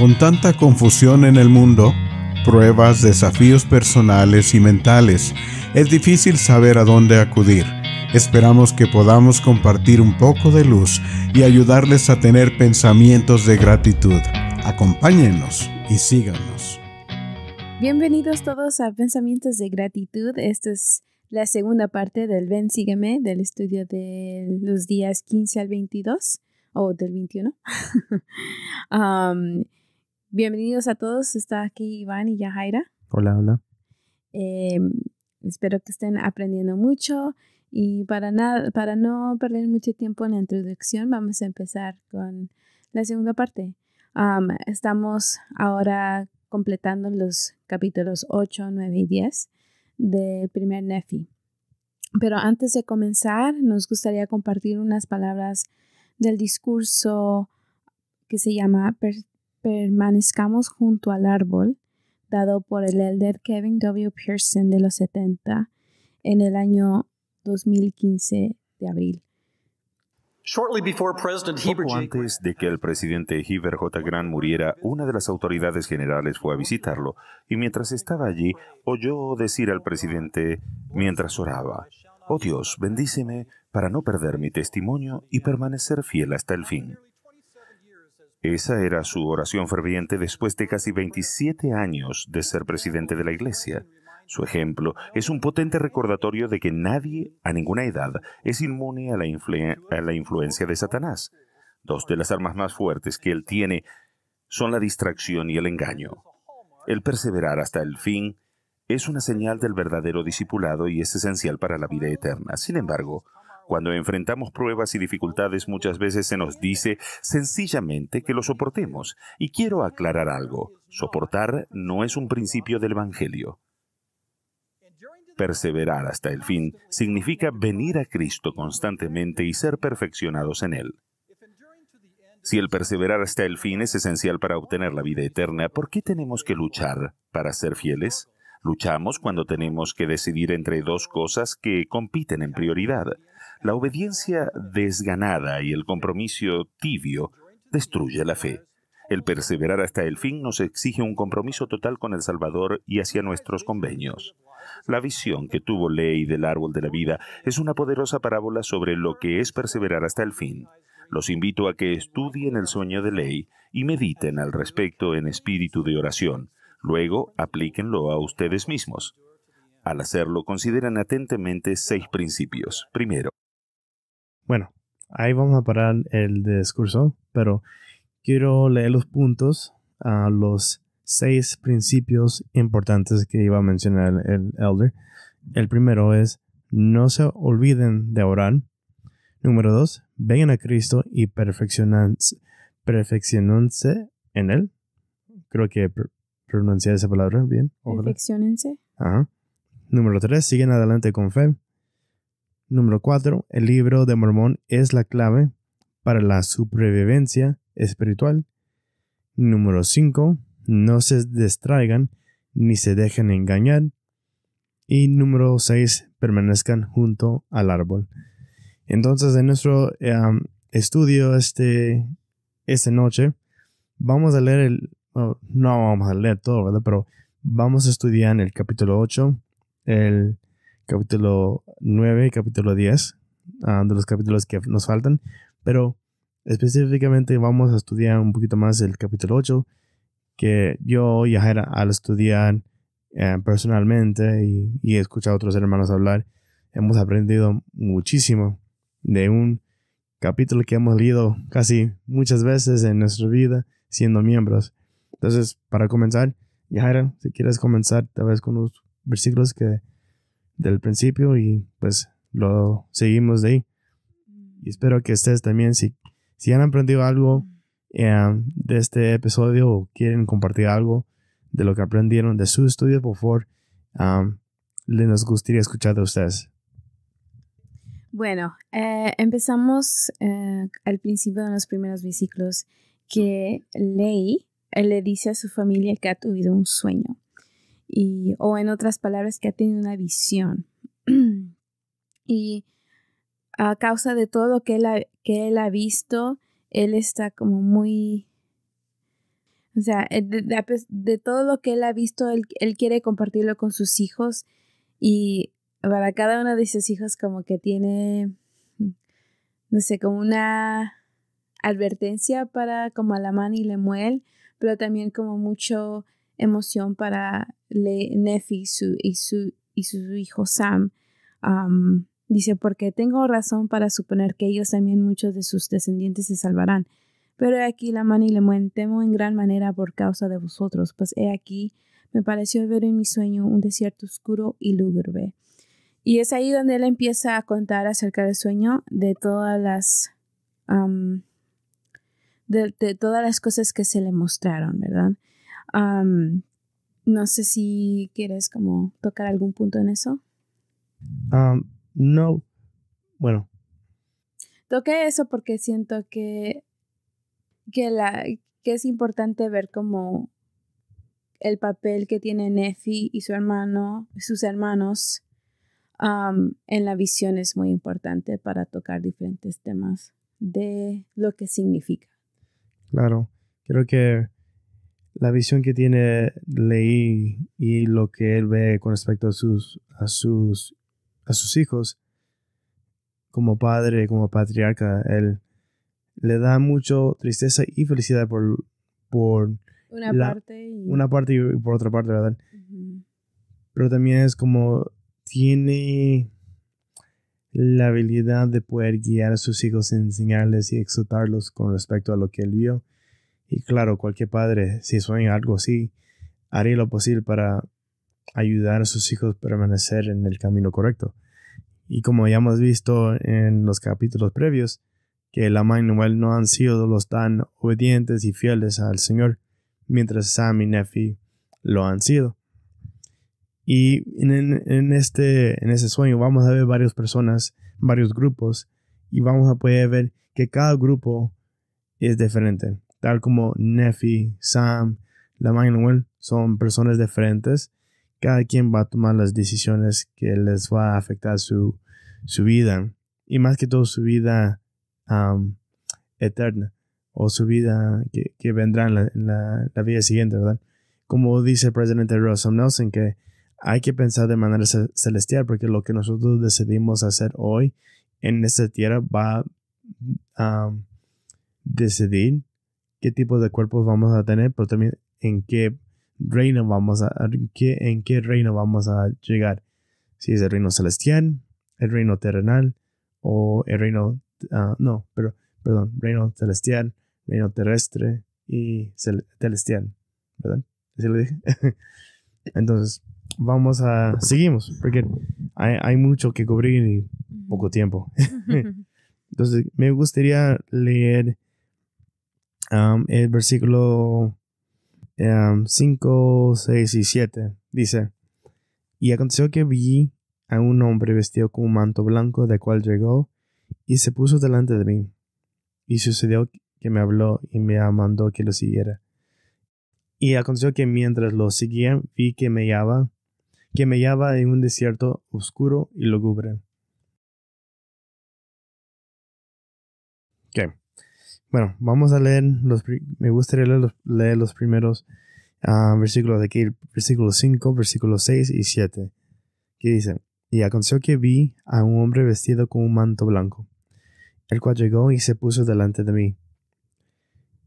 Con tanta confusión en el mundo, pruebas, desafíos personales y mentales, es difícil saber a dónde acudir. Esperamos que podamos compartir un poco de luz y ayudarles a tener pensamientos de gratitud. Acompáñennos y síganos. Bienvenidos todos a Pensamientos de Gratitud. Esta es la segunda parte del Ven, Sígueme, del estudio de los días 15 al 22 o del 21. Bienvenidos a todos. Está aquí Iván y Yajaira. Hola, hola. Espero que estén aprendiendo mucho y para no perder mucho tiempo en la introducción, vamos a empezar con la segunda parte. Estamos ahora completando los capítulos 8, 9 y 10 del primer Nefi. Pero antes de comenzar, nos gustaría compartir unas palabras del discurso que se llama Permanezcamos junto al árbol, dado por el elder Kevin W. Pearson de los 70 en el año 2015 de abril. Poco antes de que el presidente Heber J. Grant muriera, una de las autoridades generales fue a visitarlo, y mientras estaba allí, oyó decir al presidente, mientras oraba, «Oh Dios, bendíceme para no perder mi testimonio y permanecer fiel hasta el fin». Esa era su oración ferviente después de casi 27 años de ser presidente de la Iglesia. Su ejemplo es un potente recordatorio de que nadie, a ninguna edad, es inmune a la influencia de Satanás. Dos de las armas más fuertes que él tiene son la distracción y el engaño. El perseverar hasta el fin es una señal del verdadero discipulado y es esencial para la vida eterna. Sin embargo, cuando enfrentamos pruebas y dificultades, muchas veces se nos dice sencillamente que lo soportemos. Y quiero aclarar algo. Soportar no es un principio del Evangelio. Perseverar hasta el fin significa venir a Cristo constantemente y ser perfeccionados en Él. Si el perseverar hasta el fin es esencial para obtener la vida eterna, ¿por qué tenemos que luchar para ser fieles? Luchamos cuando tenemos que decidir entre dos cosas que compiten en prioridad. La obediencia desganada y el compromiso tibio destruye la fe. El perseverar hasta el fin nos exige un compromiso total con el Salvador y hacia nuestros convenios. La visión que tuvo Ley del árbol de la vida es una poderosa parábola sobre lo que es perseverar hasta el fin. Los invito a que estudien el sueño de Ley y mediten al respecto en espíritu de oración. Luego, aplíquenlo a ustedes mismos. Al hacerlo, consideren atentamente 6 principios. Primero. Bueno, ahí vamos a parar el discurso, pero quiero leer los puntos a los 6 principios importantes que iba a mencionar el elder. El primero es, no se olviden de orar. Número 2, vengan a Cristo y perfeccionense en Él. Creo que pronuncié esa palabra bien. Perfeccionense. Ajá. Número 3, siguen adelante con fe. Número 4, el libro de Mormón es la clave para la supervivencia espiritual. Número 5, no se distraigan ni se dejen engañar. Y número 6, permanezcan junto al árbol. Entonces, en nuestro estudio esta noche, vamos a leer no vamos a leer todo, ¿verdad? Pero vamos a estudiar el capítulo 8, el capítulo 9 y capítulo 10, de los capítulos que nos faltan. Pero específicamente vamos a estudiar un poquito más el capítulo 8, que yo y Jaira, al estudiar personalmente y he escuchado a otros hermanos hablar, hemos aprendido muchísimo de un capítulo que hemos leído casi muchas veces en nuestra vida siendo miembros. Entonces, para comenzar, Yajaira, si quieres comenzar tal vez con los versículos del principio y pues lo seguimos de ahí. Y espero que ustedes también, si han aprendido algo de este episodio o quieren compartir algo de lo que aprendieron de su estudio, por favor, nos gustaría escuchar de ustedes. Bueno, empezamos al principio de los primeros versículos que Ley le dice a su familia que ha tenido un sueño o en otras palabras que ha tenido una visión y a causa de todo lo que él ha visto, él está como muy O sea, de todo lo que él ha visto, él quiere compartirlo con sus hijos y para cada uno de sus hijos como que tiene, no sé, como una advertencia para como a Lamán y Lemuel, pero también como mucho emoción para Nefi y su hijo Sam. Dice, porque tengo razón para suponer que ellos también muchos de sus descendientes se salvarán. Pero he aquí Lamán y Lemuel, temo en gran manera por causa de vosotros, pues he aquí me pareció ver en mi sueño un desierto oscuro y lúgubre. Y es ahí donde él empieza a contar acerca del sueño, de todas las de todas las cosas que se le mostraron, ¿verdad? No sé si quieres como tocar algún punto en eso. No. Bueno. Toqué eso porque siento que es importante ver como el papel que tiene Nefi y sus hermanos en la visión es muy importante para tocar diferentes temas de lo que significa. Claro, creo que la visión que tiene Leí y lo que él ve con respecto a sus hijos, como padre, como patriarca, él le da mucho tristeza y felicidad por una parte y por otra parte, ¿verdad? Uh-huh. Pero también es como tiene la habilidad de poder guiar a sus hijos, enseñarles y exhortarlos con respecto a lo que él vio. Y claro, cualquier padre, si sueña algo así, haría lo posible para ayudar a sus hijos a permanecer en el camino correcto. Y como ya hemos visto en los capítulos previos, que Lamán y Lemuel no han sido los tan obedientes y fieles al Señor, mientras Sam y Nefi lo han sido. Y en ese sueño vamos a ver varias personas, varios grupos, y vamos a poder ver que cada grupo es diferente. Tal como Nefi, Sam, Lamán y Lemuel son personas diferentes. Cada quien va a tomar las decisiones que les va a afectar su vida. Y más que todo su vida eterna. O su vida que vendrá en la vida siguiente, ¿verdad? Como dice el presidente Russell Nelson, que hay que pensar de manera celestial, porque lo que nosotros decidimos hacer hoy en esta tierra va a decidir qué tipo de cuerpos vamos a tener, pero también en qué reino vamos a llegar. Si es el reino celestial, el reino terrenal, o el reino, reino celestial, reino terrestre y celestial, ¿verdad? ¿Así lo dije? Entonces, seguimos, porque hay mucho que cubrir y poco tiempo. Entonces, me gustaría leer el versículo 5, 6 y 7. Dice, y aconteció que vi a un hombre vestido con un manto blanco, del cual llegó y se puso delante de mí. Y sucedió que me habló y me mandó que lo siguiera. Y aconteció que mientras lo seguía, vi que me hallaba en un desierto oscuro y lúgubre. Ok. Bueno, vamos a leer me gustaría leer los primeros versículos de aquí, versículo 5, versículos 6 y 7, que dice, y aconteció que vi a un hombre vestido con un manto blanco, el cual llegó y se puso delante de mí.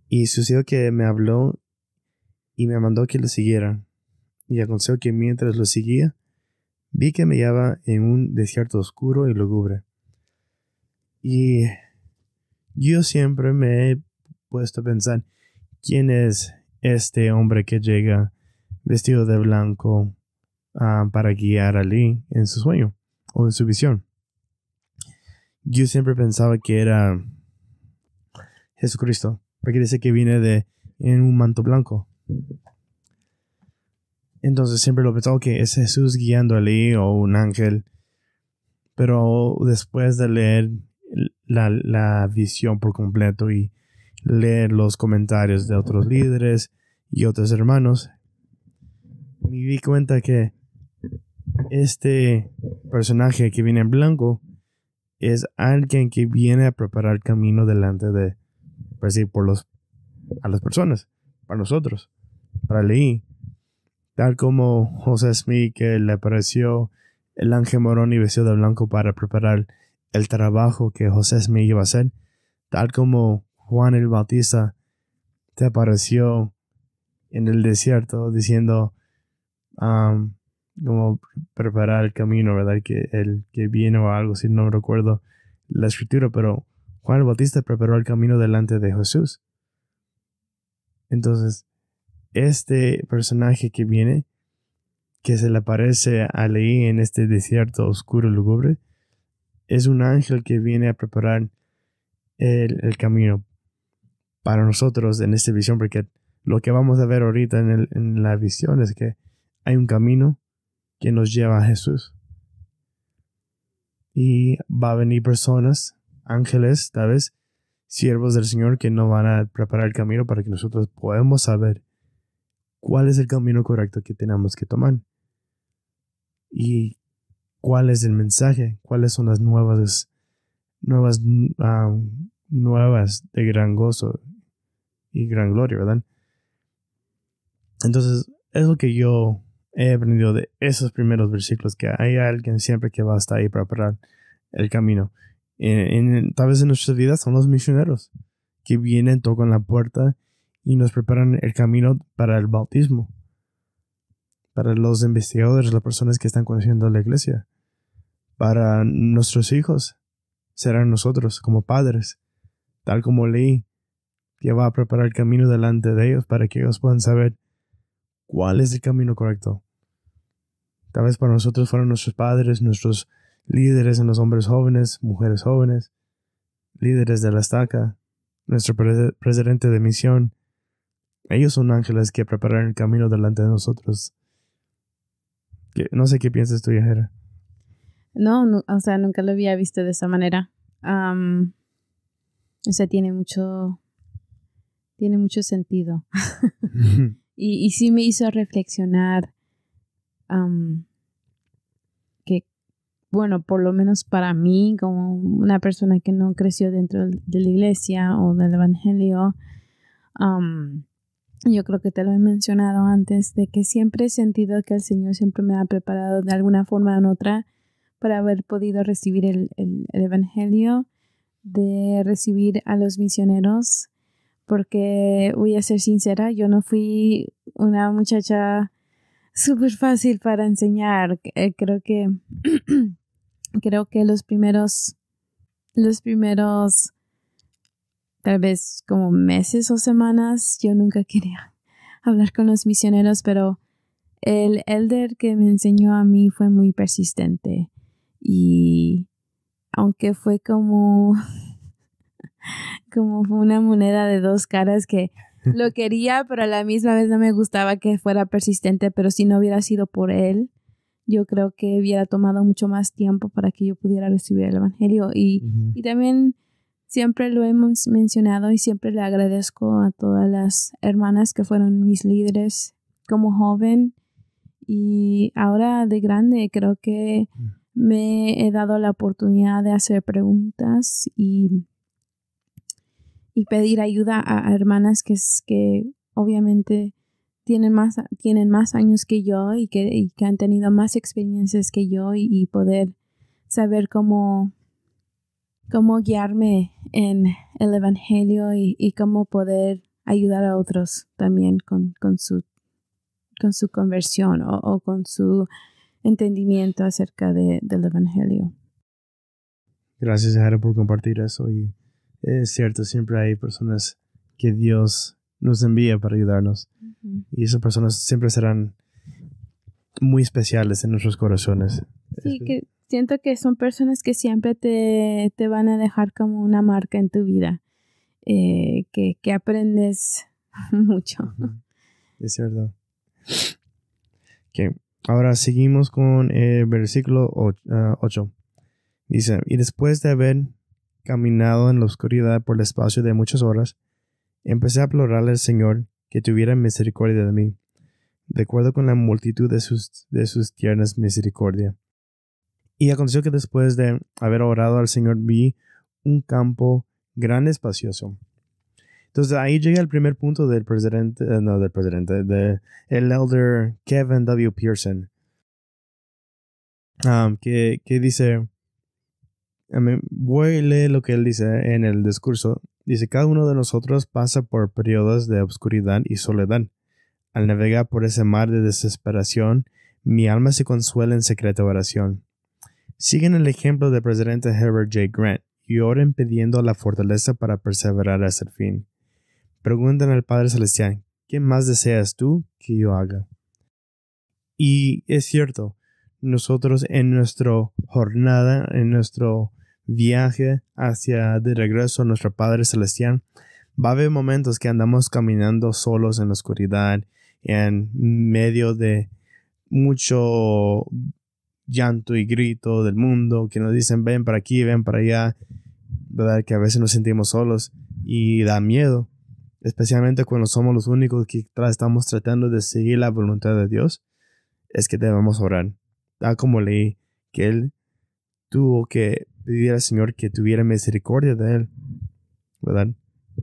Y sucedió que me habló y me mandó que lo siguiera. Y aconteció que mientras lo seguía, vi que me hallaba en un desierto oscuro y lúgubre. Y yo siempre me he puesto a pensar, ¿quién es este hombre que llega vestido de blanco para guiar a Lee en su sueño o en su visión? Yo siempre pensaba que era Jesucristo, porque dice que viene en un manto blanco. Entonces siempre lo pensaba que es Jesús guiando a Lee o un ángel. Pero después de leer la visión por completo y leer los comentarios de otros líderes y otros hermanos, me di cuenta que este personaje que viene en blanco es alguien que viene a preparar camino delante de, a las personas, para nosotros, para Leí. Tal como José Smith, que le apareció el ángel morón y vestido de blanco para preparar el trabajo que José Smith iba a hacer. Tal como Juan el Bautista te apareció en el desierto diciendo como preparar el camino, ¿verdad? Que el que viene o algo, si no recuerdo la escritura, pero Juan el Bautista preparó el camino delante de Jesús. Entonces, este personaje que viene, que se le aparece a Leí en este desierto oscuro y lúgubre, es un ángel que viene a preparar el camino para nosotros en esta visión, porque lo que vamos a ver ahorita en la visión es que hay un camino que nos lleva a Jesús. Y va a venir personas, ángeles, tal vez, siervos del Señor, que nos van a preparar el camino para que nosotros podamos saber cuál es el camino correcto que tenemos que tomar. Y cuál es el mensaje, cuáles son las nuevas de gran gozo y gran gloria, ¿verdad? Entonces, es lo que yo he aprendido de esos primeros versículos, que hay alguien siempre que va a estar ahí para preparar el camino. Tal vez en nuestras vidas son los misioneros que vienen, tocan la puerta y nos preparan el camino para el bautismo, para los investigadores, las personas que están conociendo la iglesia, para nuestros hijos, serán nosotros como padres, tal como Leí, que va a preparar el camino delante de ellos para que ellos puedan saber cuál es el camino correcto. Tal vez para nosotros fueron nuestros padres, nuestros líderes en los hombres jóvenes, mujeres jóvenes, líderes de la estaca, nuestro presidente de misión. Ellos son ángeles que preparan el camino delante de nosotros. No sé qué piensas tú, Yajera. No, o sea, nunca lo había visto de esa manera. O sea, tiene mucho sentido. y sí me hizo reflexionar que, bueno, por lo menos para mí, como una persona que no creció dentro de la iglesia o del evangelio, yo creo que te lo he mencionado antes, de que siempre he sentido que el Señor siempre me ha preparado de alguna forma u otra para haber podido recibir el evangelio, de recibir a los misioneros, porque voy a ser sincera, yo no fui una muchacha súper fácil para enseñar. Creo que los primeros tal vez como meses o semanas, yo nunca quería hablar con los misioneros, pero el elder que me enseñó a mí fue muy persistente. Y aunque fue como fue una moneda de dos caras, que lo quería, pero a la misma vez no me gustaba que fuera persistente, pero si no hubiera sido por él, yo creo que hubiera tomado mucho más tiempo para que yo pudiera recibir el evangelio. Y también siempre lo hemos mencionado y siempre le agradezco a todas las hermanas que fueron mis líderes como joven, y ahora de grande creo que me he dado la oportunidad de hacer preguntas y pedir ayuda a hermanas que obviamente tienen más años que yo y que han tenido más experiencias que yo, y poder saber cómo guiarme en el evangelio y cómo poder ayudar a otros también con su conversión o con su entendimiento acerca del evangelio. Gracias, Jara, por compartir eso. Y es cierto, siempre hay personas que Dios nos envía para ayudarnos. Y esas personas siempre serán muy especiales en nuestros corazones. Sí, que siento que son personas que siempre te van a dejar como una marca en tu vida, que aprendes mucho. Es cierto. Okay. Ahora seguimos con el versículo 8. Dice, y después de haber caminado en la oscuridad por el espacio de muchas horas, empecé a implorarle al Señor que tuviera misericordia de mí, de acuerdo con la multitud de sus tiernas misericordia. Y aconteció que después de haber orado al Señor vi un campo grande y espacioso, Entonces ahí llega el primer punto del el elder Kevin W. Pearson, que dice, voy a leer lo que él dice en el discurso. Dice, cada uno de nosotros pasa por periodos de oscuridad y soledad. Al navegar por ese mar de desesperación, mi alma se consuela en secreta oración. Siguen el ejemplo del presidente Herbert J. Grant y oren pidiendo la fortaleza para perseverar hasta el fin. Preguntan al Padre Celestial, ¿qué más deseas tú que yo haga? Y es cierto, nosotros en nuestra jornada, en nuestro viaje hacia de regreso a nuestro Padre Celestial, va a haber momentos que andamos caminando solos en la oscuridad, en medio de mucho llanto y grito del mundo, que nos dicen ven para aquí, ven para allá, ¿verdad? Que a veces nos sentimos solos y da miedo, especialmente cuando somos los únicos que estamos tratando de seguir la voluntad de Dios. Es que debemos orar. Como leí que él tuvo que pedir al Señor que tuviera misericordia de él, ¿verdad?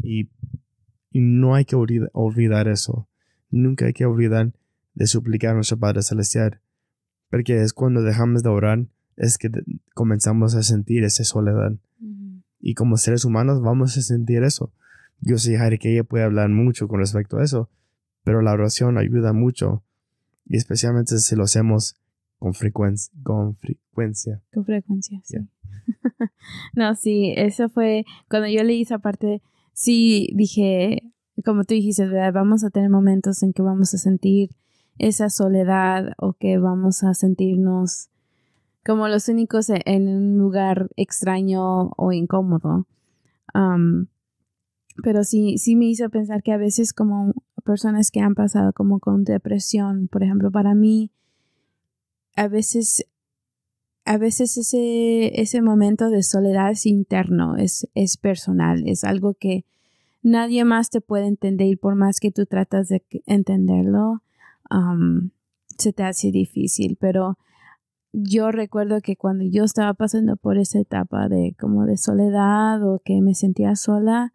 Y no hay que olvidar eso. Nunca hay que olvidar de suplicar a nuestro Padre Celestial, porque es cuando dejamos de orar es que comenzamos a sentir esa soledad. Y como seres humanos vamos a sentir eso. Yo sé, Jairi, que ella puede hablar mucho con respecto a eso, pero la oración ayuda mucho, y especialmente si lo hacemos con frecuencia. Con frecuencia, sí. Yeah. No, sí, eso fue, cuando yo leí esa parte, sí dije, como tú dijiste, ¿verdad? Vamos a tener momentos en que vamos a sentir esa soledad o que vamos a sentirnos como los únicos en un lugar extraño o incómodo. Pero sí me hizo pensar que a veces como personas que han pasado como con depresión, por ejemplo, para mí, a veces ese momento de soledad es interno, es personal, es algo que nadie más te puede entender y por más que tú tratas de entenderlo, se te hace difícil. Pero yo recuerdo que cuando yo estaba pasando por esa etapa de como de soledad o que me sentía sola,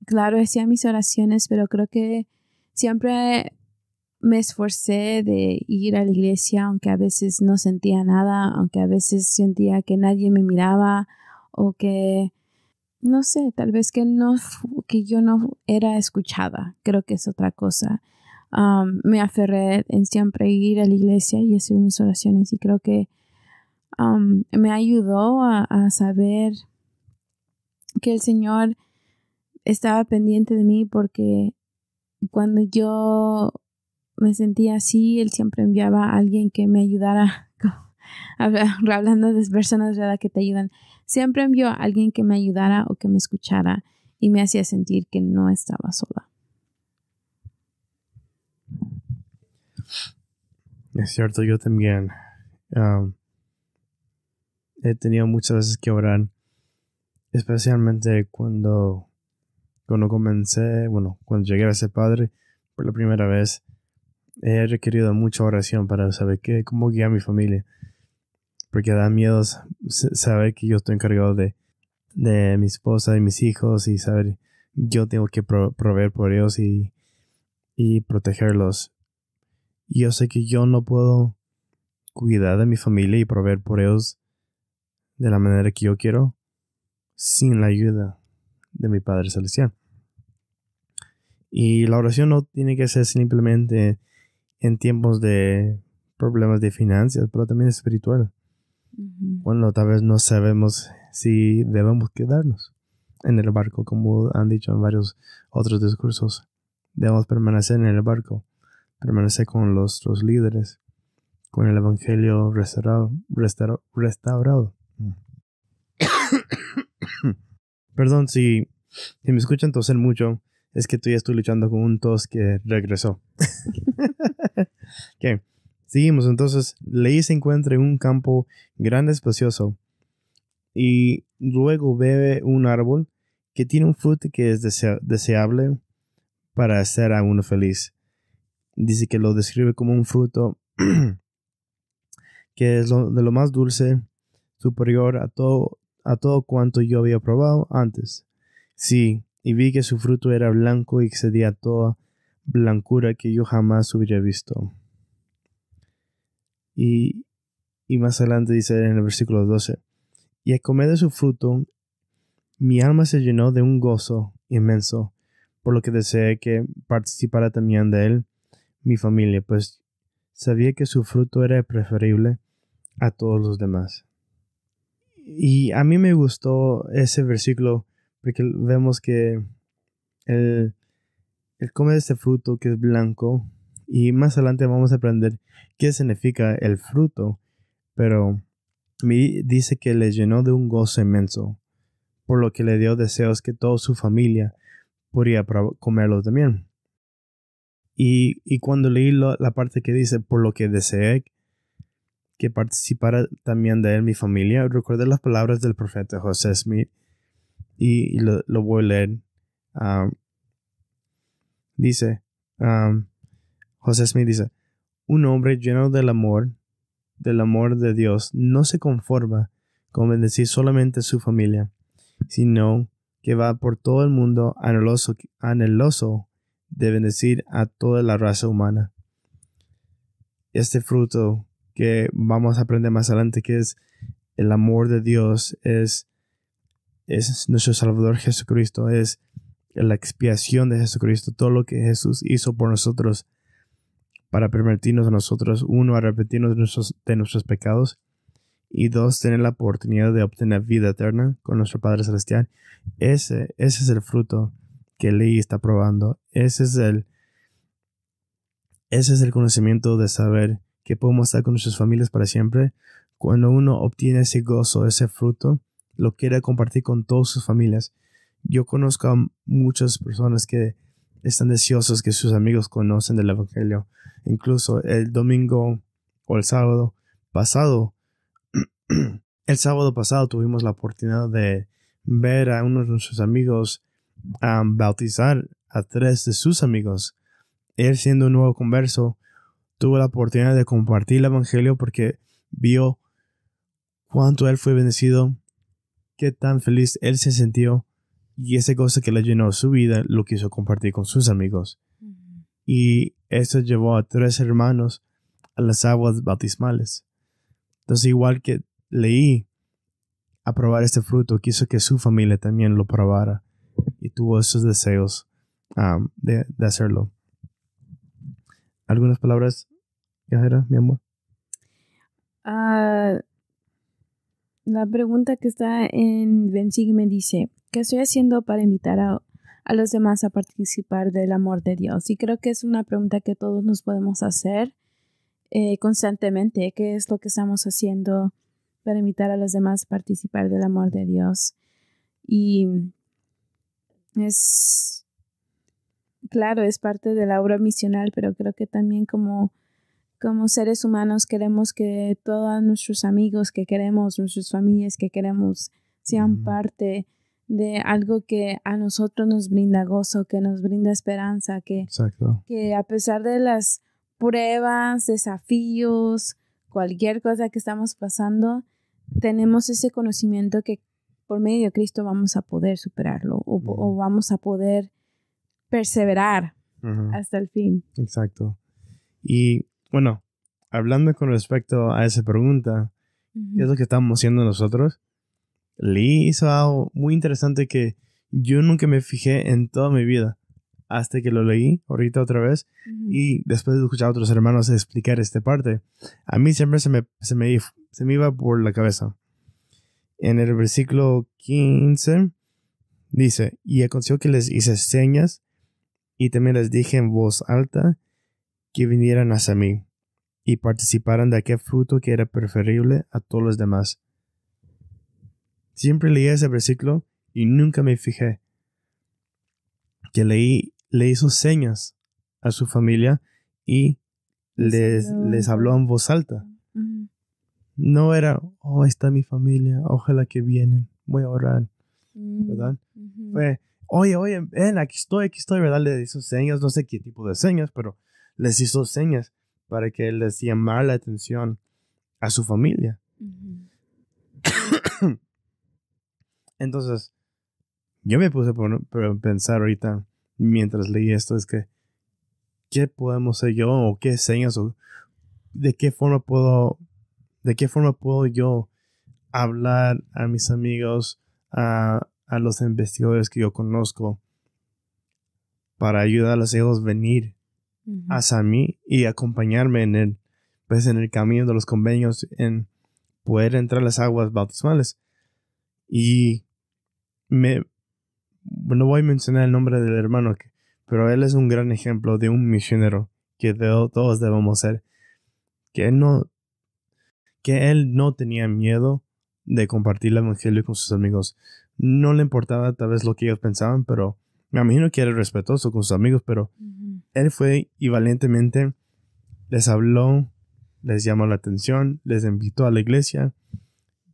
claro, hacía mis oraciones, pero creo que siempre me esforcé de ir a la iglesia, aunque a veces no sentía nada, aunque a veces sentía que nadie me miraba o que, no sé, tal vez que yo no era escuchada. Creo que es otra cosa. Me aferré en siempre ir a la iglesia y hacer mis oraciones y creo que me ayudó a saber que el Señor estaba pendiente de mí, porque cuando yo me sentía así, Él siempre enviaba a alguien que me ayudara. Hablando de personas, ¿verdad?, que te ayudan. Siempre envió a alguien que me ayudara o que me escuchara y me hacía sentir que no estaba sola. Es cierto, yo también he tenido muchas veces que orar, especialmente cuando comencé, cuando llegué a ser padre por la primera vez. He requerido mucha oración para saber cómo guiar a mi familia, porque da miedo saber que yo estoy encargado de mi esposa y mis hijos, y saber yo tengo que proveer por ellos y protegerlos. Y yo sé que yo no puedo cuidar de mi familia y proveer por ellos de la manera que yo quiero sin la ayuda de mi Padre Celestial. Y la oración no tiene que ser simplemente en tiempos de problemas de finanzas, pero también espiritual. Bueno, tal vez no sabemos si debemos quedarnos en el barco, como han dicho en varios otros discursos. Debemos permanecer en el barco, permanecer con los líderes, con el evangelio restaurado. Perdón si me escuchan toser mucho, es que ya estoy luchando con un tos que regresó. Okay. Seguimos. Entonces, Leí se encuentra en un campo grande, espacioso, y luego ve un árbol que tiene un fruto que es deseable para hacer a uno feliz. Dice que lo describe como un fruto que es de lo más dulce, superior a todo cuanto yo había probado antes. Sí, y vi que su fruto era blanco y excedía toda blancura que yo jamás hubiera visto. Y más adelante dice en el versículo 12, y al comer de su fruto, mi alma se llenó de un gozo inmenso, por lo que deseé que participara también de él mi familia, pues sabía que su fruto era preferible a todos los demás. Y a mí me gustó ese versículo porque vemos que él come de este fruto que es blanco, y más adelante vamos a aprender qué significa el fruto, pero me dice que le llenó de un gozo inmenso, por lo que le dio deseos que toda su familia podría comerlo también. Y cuando leí la parte que dice, por lo que deseé que participara también de él mi familia, recordé las palabras del profeta José Smith, y lo voy a leer. Dice, José Smith dice, un hombre lleno del amor de Dios no se conforma con bendecir solamente a su familia, sino que va por todo el mundo anheloso de bendecir a toda la raza humana. Este fruto que vamos a aprender más adelante, que es el amor de Dios, es nuestro Salvador Jesucristo, es la expiación de Jesucristo, todo lo que Jesús hizo por nosotros para permitirnos a nosotros, uno, arrepentirnos de nuestros pecados, y dos, tener la oportunidad de obtener vida eterna con nuestro Padre Celestial. Ese es el fruto que Lee está probando. Ese es el conocimiento de saber que podemos estar con nuestras familias para siempre. Cuando uno obtiene ese gozo, ese fruto, lo quiere compartir con todas sus familias. Yo conozco a muchas personas que están deseosos que sus amigos conocen del Evangelio. Incluso el domingo o el sábado pasado, tuvimos la oportunidad de ver a uno de nuestros amigos bautizar a 3 de sus amigos. Él, siendo un nuevo converso, tuvo la oportunidad de compartir el Evangelio porque vio cuánto él fue bendecido, qué tan feliz él se sintió, y esa cosa que le llenó su vida lo quiso compartir con sus amigos. Uh-huh. Y eso llevó a 3 hermanos a las aguas bautismales. Entonces, igual que Leí a probar este fruto, quiso que su familia también lo probara, y tuvo esos deseos de hacerlo. ¿Algunas palabras, Yajira, mi amor? La pregunta que está en Bensigme me dice, ¿qué estoy haciendo para invitar a los demás a participar del amor de Dios? Y creo que es una pregunta que todos nos podemos hacer constantemente. ¿Qué es lo que estamos haciendo para invitar a los demás a participar del amor de Dios? Y es parte de la obra misional, pero creo que también como seres humanos queremos que todos nuestros amigos que queremos, nuestras familias que queremos, sean parte de algo que a nosotros nos brinda gozo, que nos brinda esperanza, que a pesar de las pruebas, desafíos, cualquier cosa que estamos pasando, tenemos ese conocimiento que por medio de Cristo vamos a poder superarlo o vamos a poder perseverar hasta el fin. Exacto. Y bueno, hablando con respecto a esa pregunta, ¿qué es lo que estamos haciendo nosotros? Lee hizo algo muy interesante que yo nunca me fijé en toda mi vida, hasta que lo leí ahorita otra vez, y después de escuchar a otros hermanos explicar esta parte, a mí siempre se me iba por la cabeza. En el versículo 15 dice, y aconteció que les hice señas, y también les dije en voz alta que vinieran hacia mí y participaran de aquel fruto que era preferible a todos los demás. Siempre leía ese versículo y nunca me fijé que le hizo señas a su familia y les habló en voz alta. No era, oh, ahí está mi familia, ojalá que vienen, voy a orar, ¿verdad? Fue, oye, ven, aquí estoy, ¿verdad? Le hizo señas, no sé qué tipo de señas, pero les hizo señas para que les llamara la atención a su familia. Entonces, yo me puse por pensar ahorita, mientras leí esto, es que, ¿qué podemos hacer yo? ¿O qué señas? ¿O de qué forma puedo yo hablar a mis amigos, a los investigadores que yo conozco, para ayudar a los hijos a venir hacia mí y acompañarme en el camino de los convenios, en poder entrar a las aguas bautismales? Y no voy a mencionar el nombre del hermano, pero él es un gran ejemplo de un misionero que todos debemos ser, que él no tenía miedo de compartir el evangelio con sus amigos. No le importaba tal vez lo que ellos pensaban, pero me imagino que era respetuoso con sus amigos, pero él fue y valientemente les habló, les llamó la atención, les invitó a la iglesia,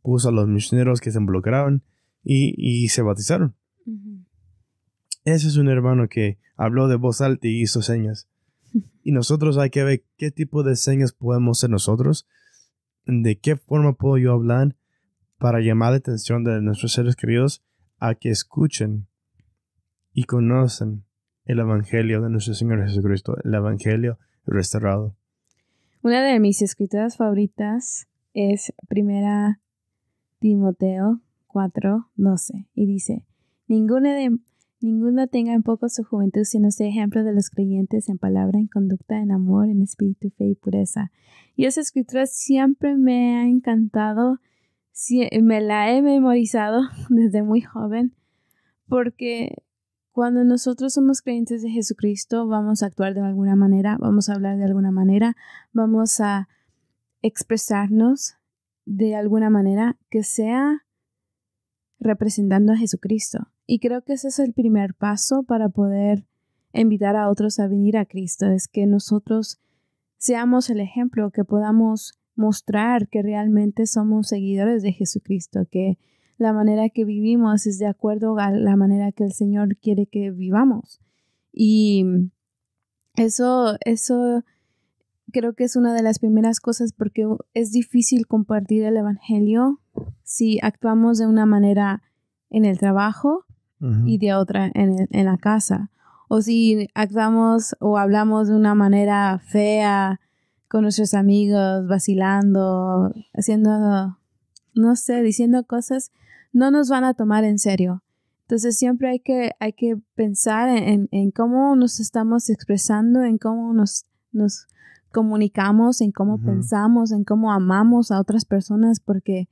puso a los misioneros que se involucraban y se bautizaron. Ese es un hermano que habló de voz alta y hizo señas. Y nosotros hay que ver qué tipo de señas podemos hacer nosotros, de qué forma puedo yo hablar para llamar la atención de nuestros seres queridos a que escuchen y conocen el evangelio de nuestro Señor Jesucristo, el evangelio restaurado. Una de mis escrituras favoritas es 1 Timoteo 4:12 y dice: Ninguno tenga en poco su juventud, sino sea ejemplo de los creyentes en palabra, en conducta, en amor, en espíritu, fe y pureza. Y esa escritura siempre me ha encantado, me la he memorizado desde muy joven, porque cuando nosotros somos creyentes de Jesucristo, vamos a actuar de alguna manera, vamos a hablar de alguna manera, vamos a expresarnos de alguna manera que sea representando a Jesucristo. Y creo que ese es el primer paso para poder invitar a otros a venir a Cristo, es que nosotros seamos el ejemplo, que podamos mostrar que realmente somos seguidores de Jesucristo, que la manera que vivimos es de acuerdo a la manera que el Señor quiere que vivamos. Y eso creo que es una de las primeras cosas, porque es difícil compartir el evangelio si actuamos de una manera en el trabajo y de otra en la casa. O si actuamos o hablamos de una manera fea con nuestros amigos, vacilando, haciendo, no sé, diciendo cosas, no nos van a tomar en serio. Entonces siempre hay que pensar en cómo nos estamos expresando, en cómo nos comunicamos, en cómo pensamos, en cómo amamos a otras personas, porque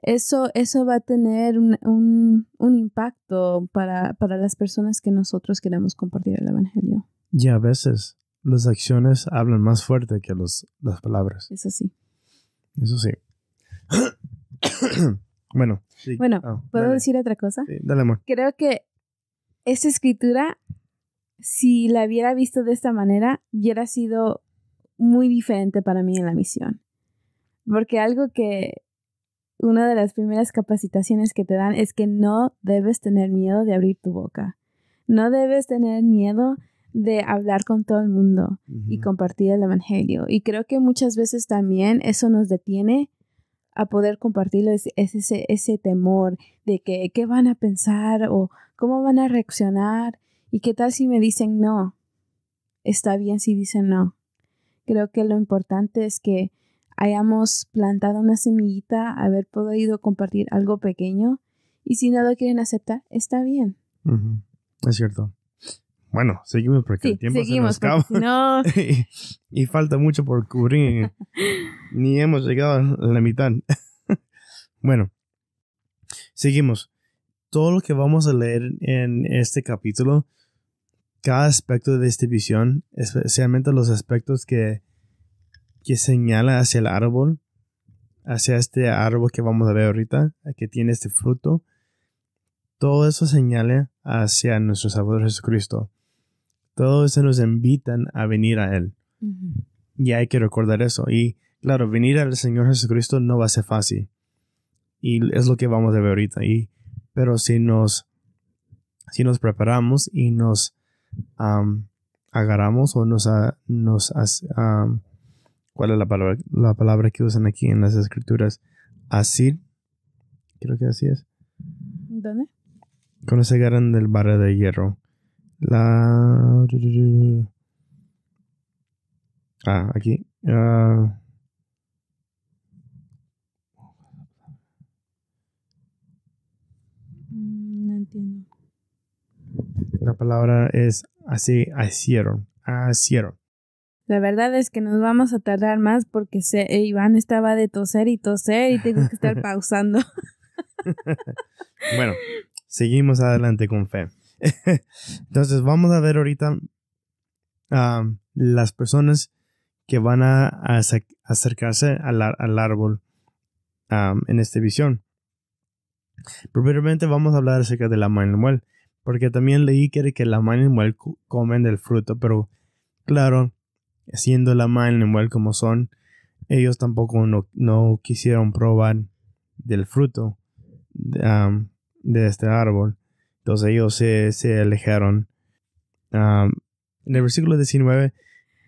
eso va a tener un impacto para las personas que nosotros queremos compartir el evangelio. Y a veces las acciones hablan más fuerte que las palabras. Eso sí. Eso sí. Bueno. Sí. Bueno, ¿puedo dale. decir otra cosa? Sí, dale, amor. Creo que esa escritura, si la hubiera visto de esta manera, hubiera sido muy diferente para mí en la misión. Porque una de las primeras capacitaciones que te dan es que no debes tener miedo de abrir tu boca. No debes tener miedo de hablar con todo el mundo y compartir el evangelio. Y creo que muchas veces también eso nos detiene a poder compartirlo, es ese temor de que qué van a pensar o cómo van a reaccionar y qué tal si me dicen no. Está bien si dicen no. Creo que lo importante es que hayamos plantado una semillita, haber podido compartir algo pequeño, y si no lo quieren aceptar, está bien. Es cierto. Bueno, seguimos porque el tiempo se nos acaba. Si no... y falta mucho por cubrir. Ni hemos llegado a la mitad. Bueno, seguimos. Todo lo que vamos a leer en este capítulo, cada aspecto de esta visión, especialmente los aspectos que señala hacia el árbol, hacia este árbol que vamos a ver ahorita, que tiene este fruto, todo eso señala hacia nuestro Salvador Jesucristo. Todo eso nos invitan a venir a Él. Y hay que recordar eso. Y claro, venir al Señor Jesucristo no va a ser fácil. Y es lo que vamos a ver ahorita. Pero si nos preparamos y nos agarramos o ¿cuál es la palabra que usan aquí en las escrituras? Asir. Creo que así es. ¿Dónde? Cuando se agarran del barra de hierro. Aquí. No entiendo. La palabra es asieron. La verdad es que nos vamos a tardar más porque Iván estaba de toser y tengo que estar pausando. Bueno, seguimos adelante con fe. Entonces vamos a ver ahorita las personas que van a acercarse al árbol en esta visión. Primeramente vamos a hablar acerca de la Manuel, porque también leí que la Manuel comen del fruto, pero claro, siendo la Manuel como son, ellos tampoco no quisieron probar del fruto de este árbol. Entonces ellos se alejaron. En el versículo 19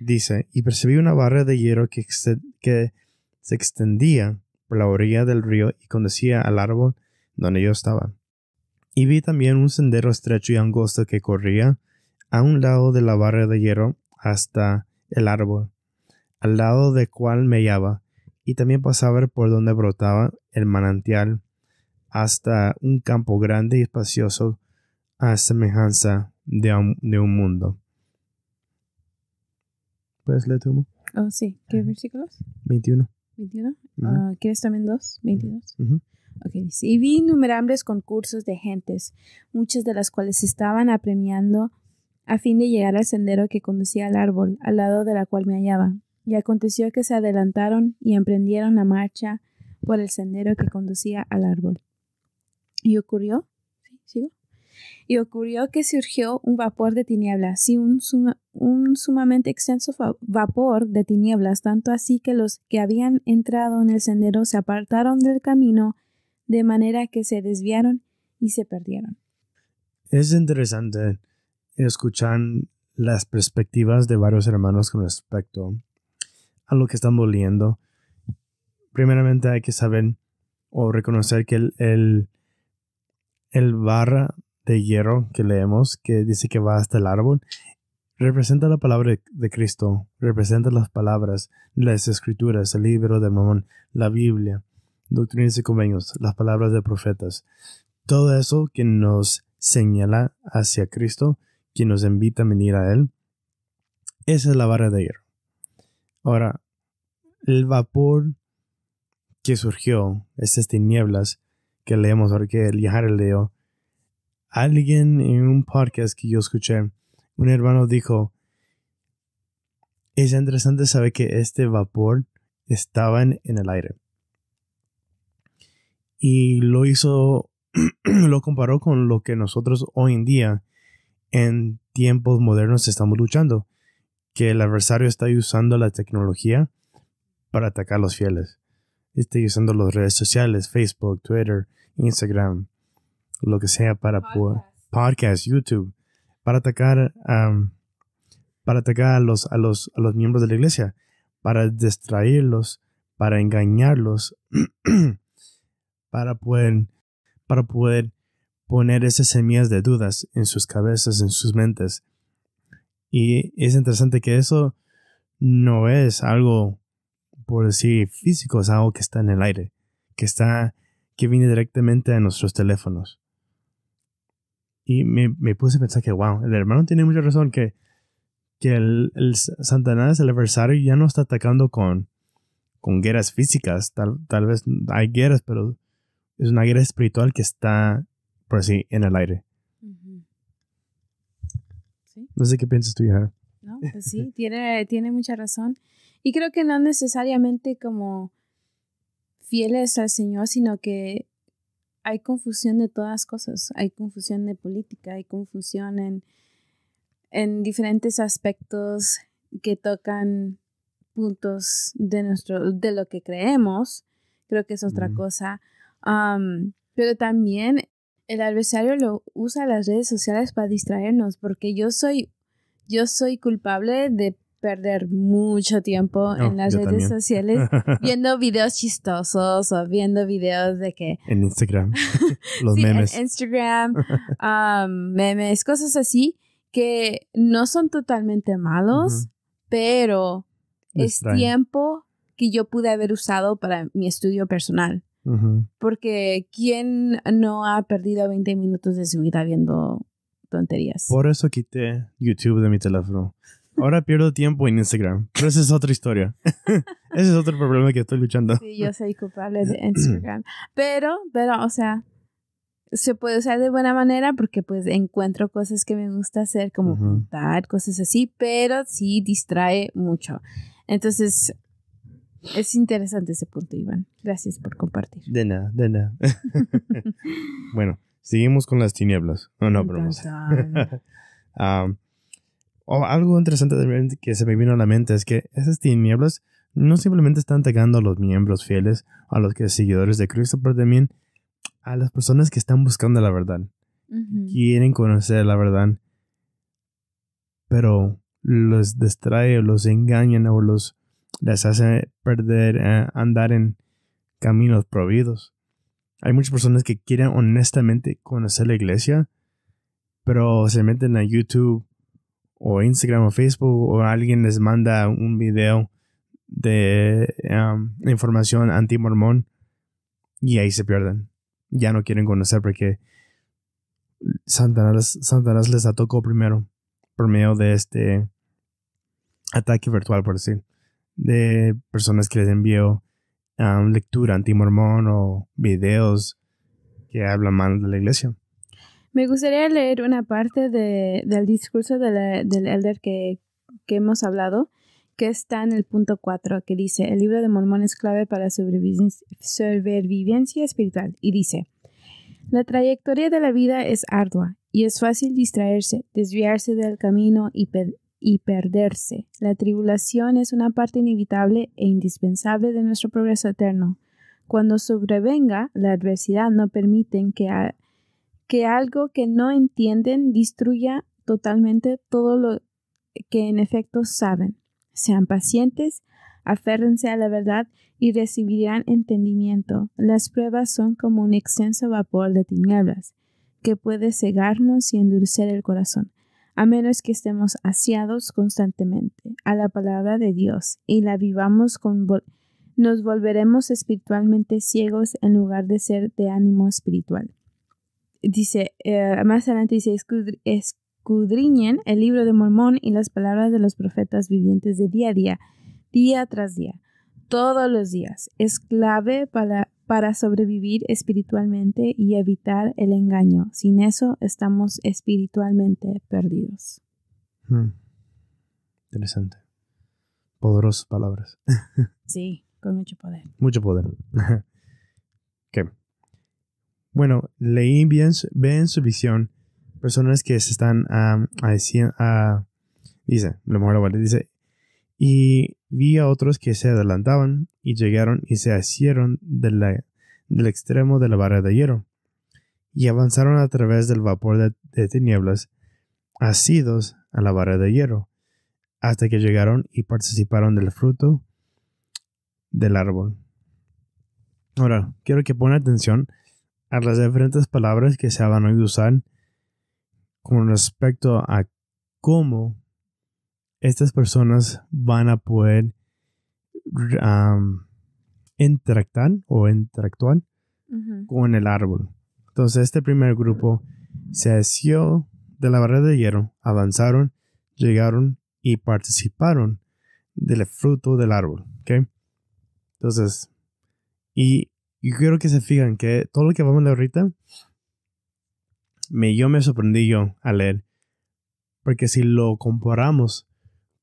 dice, y percibí una barra de hierro que se extendía por la orilla del río y conducía al árbol donde yo estaba. Y vi también un sendero estrecho y angosto que corría a un lado de la barra de hierro hasta el árbol, al lado del cual me hallaba, y también pasaba por donde brotaba el manantial, hasta un campo grande y espacioso, a semejanza de un mundo. ¿Puedes leer tú? Oh, sí. ¿Qué versículos? 21. 21. Ujú. ¿Quieres también 2? 22. Ujú. Ok, dice, y vi innumerables concursos de gentes, muchas de las cuales estaban apremiando a fin de llegar al sendero que conducía al árbol, al lado de la cual me hallaba. Y aconteció que se adelantaron y emprendieron la marcha por el sendero que conducía al árbol. Y ocurrió, ¿sí? ¿Sigo? Y ocurrió que surgió un vapor de tinieblas, sí, un sumamente extenso vapor de tinieblas, tanto así que los que habían entrado en el sendero se apartaron del camino, de manera que se desviaron y se perdieron. Es interesante escuchar las perspectivas de varios hermanos con respecto a lo que estamos leyendo. Primeramente hay que saber o reconocer que el barra de hierro que leemos, que dice que va hasta el árbol, representa la palabra de Cristo, representa las palabras, las escrituras, el libro de Mormón, la Biblia, doctrinas y convenios, las palabras de profetas. Todo eso que nos señala hacia Cristo, que nos invita a venir a Él, esa es la barra de hierro. Ahora, el vapor que surgió, estas tinieblas que leemos, ahora que el Yahar leo, alguien en un podcast que yo escuché, un hermano dijo, es interesante saber que este vapor estaba en el aire. Y lo hizo, lo comparó con lo que nosotros hoy en día, en tiempos modernos, estamos luchando. Que el adversario está usando la tecnología para atacar a los fieles. Está usando las redes sociales, Facebook, Twitter, Instagram, lo que sea para podcast, YouTube, para atacar a los miembros de la iglesia, para distraerlos, para engañarlos, para poder poner esas semillas de dudas en sus cabezas, en sus mentes. Y es interesante que eso no es algo, por decir, físico, es algo que está en el aire, que viene directamente a nuestros teléfonos. Y me puse a pensar que, wow, el hermano tiene mucha razón, que el Satanás, el adversario, ya no está atacando con guerras físicas. Tal vez hay guerras, pero es una guerra espiritual que está, por así, en el aire. Uh-huh. ¿Sí? No sé qué piensas tú, hija. No, pues sí, tiene mucha razón. Y creo que no necesariamente como fieles al Señor, sino que hay confusión de todas cosas. Hay confusión de política, hay confusión en diferentes aspectos que tocan puntos de lo que creemos. Creo que es otra cosa. Pero también el adversario usa las redes sociales para distraernos, porque yo soy culpable de perder mucho tiempo en las yo redes también. sociales viendo videos chistosos o viendo videos de que... En Instagram. Los sí, memes. en Instagram, memes, cosas así que no son totalmente malos, Ujú. pero es Distraen. tiempo que yo pude haber usado para mi estudio personal. Ujú. Porque ¿quién no ha perdido 20 minutos de su vida viendo tonterías? Por eso quité YouTube de mi teléfono. Ahora pierdo tiempo en Instagram. Pero esa es otra historia. Ese es otro problema que estoy luchando. Sí, yo soy culpable de Instagram. Pero, o sea, se puede usar de buena manera porque pues encuentro cosas que me gusta hacer como Ujú. pintar, cosas así, pero sí distrae mucho. Entonces, es interesante ese punto, Iván. Gracias por compartir. De nada, de nada. Bueno, seguimos con las tinieblas. No, pero no sé. Algo interesante también que se me vino a la mente es que esas tinieblas no simplemente están atacando a los miembros fieles, a los que seguidores de Cristo, pero también a las personas que están buscando la verdad. Ujú. Quieren conocer la verdad, pero los distrae o los engañan o les hace perder, andar en caminos prohibidos. Hay muchas personas que quieren honestamente conocer la iglesia, pero se meten a YouTube o Instagram o Facebook o alguien les manda un video de información anti-mormón y ahí se pierden. Ya no quieren conocer porque Satanás les atacó primero por medio de este ataque virtual, por decir, de personas que les envió lectura anti-mormón o videos que hablan mal de la iglesia. Me gustaría leer una parte del discurso del elder que hemos hablado, que está en el punto 4, que dice: el libro de Mormón es clave para sobrevivencia espiritual. Y dice: la trayectoria de la vida es ardua y es fácil distraerse, desviarse del camino y perderse. La tribulación es una parte inevitable e indispensable de nuestro progreso eterno. Cuando sobrevenga la adversidad, no permiten que algo que no entienden destruya totalmente todo lo que en efecto saben. Sean pacientes, aférrense a la verdad y recibirán entendimiento. Las pruebas son como un extenso vapor de tinieblas que puede cegarnos y endurecer el corazón, a menos que estemos asiados constantemente a la palabra de Dios y la vivamos nos volveremos espiritualmente ciegos en lugar de ser de ánimo espiritual. Dice, más adelante dice: escudriñen el libro de Mormón y las palabras de los profetas vivientes de día a día, día tras día, todos los días. Es clave para sobrevivir espiritualmente y evitar el engaño. Sin eso estamos espiritualmente perdidos. Interesante. Poderosas palabras. Sí, con mucho poder. Mucho poder. Ok. Bueno, leí bien en su visión personas que se están dice, lo mejor lo vale, dice, y vi a otros que se adelantaban y llegaron y se asieron del extremo de la barra de hierro y avanzaron a través del vapor de tinieblas, asidos a la barra de hierro, hasta que llegaron y participaron del fruto del árbol. Ahora, quiero que pongan atención a las diferentes palabras que se van a usar con respecto a cómo estas personas van a poder interactuar con el árbol. Entonces, este primer grupo se asió de la barrera de hierro, avanzaron, llegaron y participaron del fruto del árbol. ¿Okay? Entonces, y quiero que se fijan que todo lo que vamos a leer ahorita, yo me sorprendí a leer, porque si lo comparamos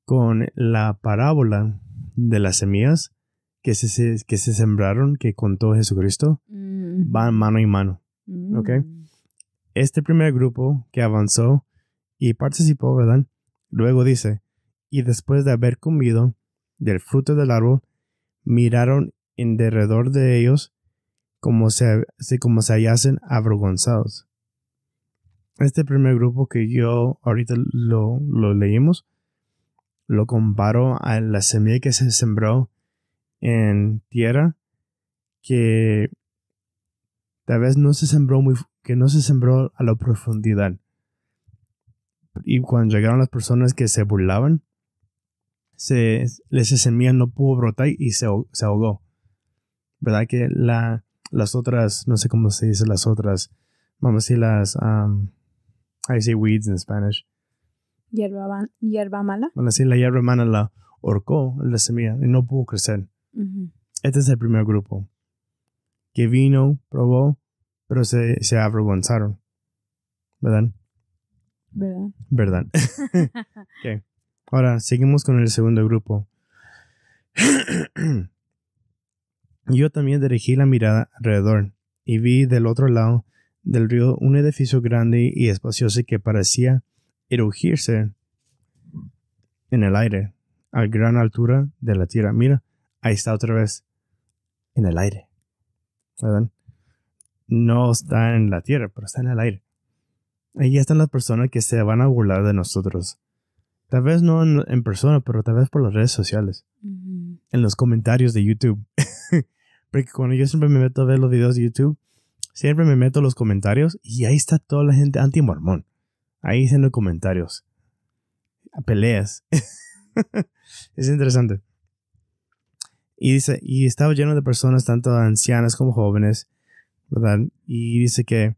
con la parábola de las semillas que se sembraron, que contó Jesucristo, van mano en mano. ¿Ok? Este primer grupo que avanzó y participó, ¿verdad? Luego dice, y después de haber comido del fruto del árbol, miraron en derredor de ellos como se hallasen avergonzados. Este primer grupo que yo ahorita lo leímos, lo comparo a la semilla que se sembró en tierra que tal vez no se sembró a la profundidad. Y cuando llegaron las personas que se burlaban, esa semilla no pudo brotar y se ahogó. ¿Verdad? Que las otras, no sé cómo se dice las otras, vamos a decir las, I say weeds in Spanish. Hierba mala. Bueno, así la hierba mala la ahorcó la semilla y no pudo crecer. Ujú. Este es el primer grupo que vino, probó, pero se avergonzaron. ¿Verdad? ¿Verdad? Okay. Ahora, seguimos con el segundo grupo. Yo también dirigí la mirada alrededor y vi del otro lado del río un edificio grande y espacioso que parecía erigirse en el aire a gran altura de la tierra. Mira, ahí está otra vez en el aire. ¿Verdad? No está en la tierra, pero está en el aire. Ahí están las personas que se van a burlar de nosotros. Tal vez no en persona, pero tal vez por las redes sociales. Ujú. En los comentarios de YouTube. Porque cuando yo siempre me meto a ver los videos de YouTube, siempre me meto a los comentarios y ahí está toda la gente anti-mormón. Ahí haciendo comentarios. Peleas. Es interesante. Y dice, y estaba lleno de personas, tanto ancianas como jóvenes, ¿verdad? Y dice que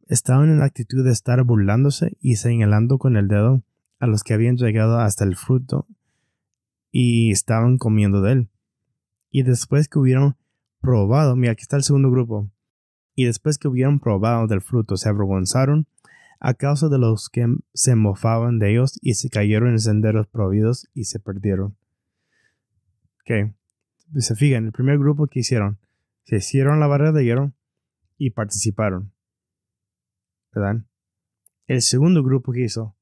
estaban en la actitud de estar burlándose y señalando con el dedo a los que habían llegado hasta el fruto y estaban comiendo de él. Y después que hubieron probado, mira, aquí está el segundo grupo, y después que hubieron probado del fruto, se avergonzaron a causa de los que se mofaban de ellos y se cayeron en senderos prohibidos y se perdieron. Ok, se fijan, el primer grupo que hicieron, se hicieron la barrera de hierro y participaron, ¿verdad? El segundo grupo que hizo,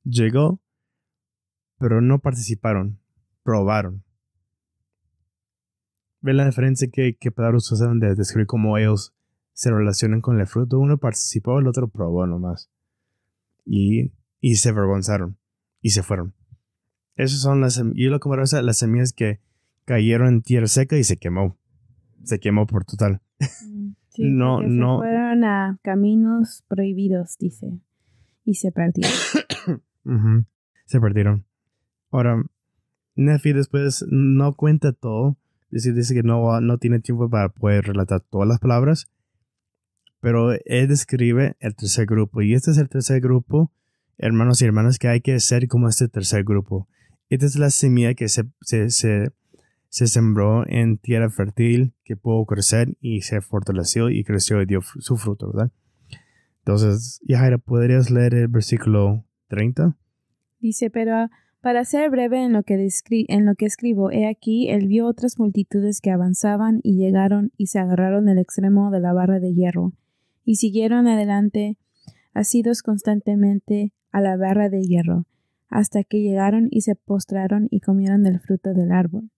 llegó, pero no participaron, probaron. ¿Ven la diferencia que palabras usan de describir cómo ellos se relacionan con el fruto? Uno participó, el otro probó nomás. Y se avergonzaron. Y se fueron. Esas son yo lo comparo a las semillas que cayeron en tierra seca y se quemó. Se quemó por total. Sí, No. Se fueron a caminos prohibidos, dice. Y se perdieron. Uh-huh. Se perdieron. Ahora, Nephi después no cuenta todo. Dice que no tiene tiempo para poder relatar todas las palabras. Pero él describe el tercer grupo. Y este es el tercer grupo, hermanos y hermanas, que hay que ser como este tercer grupo. Esta es la semilla que se sembró en tierra fértil, que pudo crecer y se fortaleció y creció y dio su fruto, ¿verdad? Entonces, Yajaira, ¿podrías leer el versículo 30? Dice, pero para ser breve en lo que escribo, he aquí, él vio otras multitudes que avanzaban y llegaron y se agarraron el extremo de la barra de hierro y siguieron adelante, asidos constantemente a la barra de hierro, hasta que llegaron y se postraron y comieron del fruto del árbol.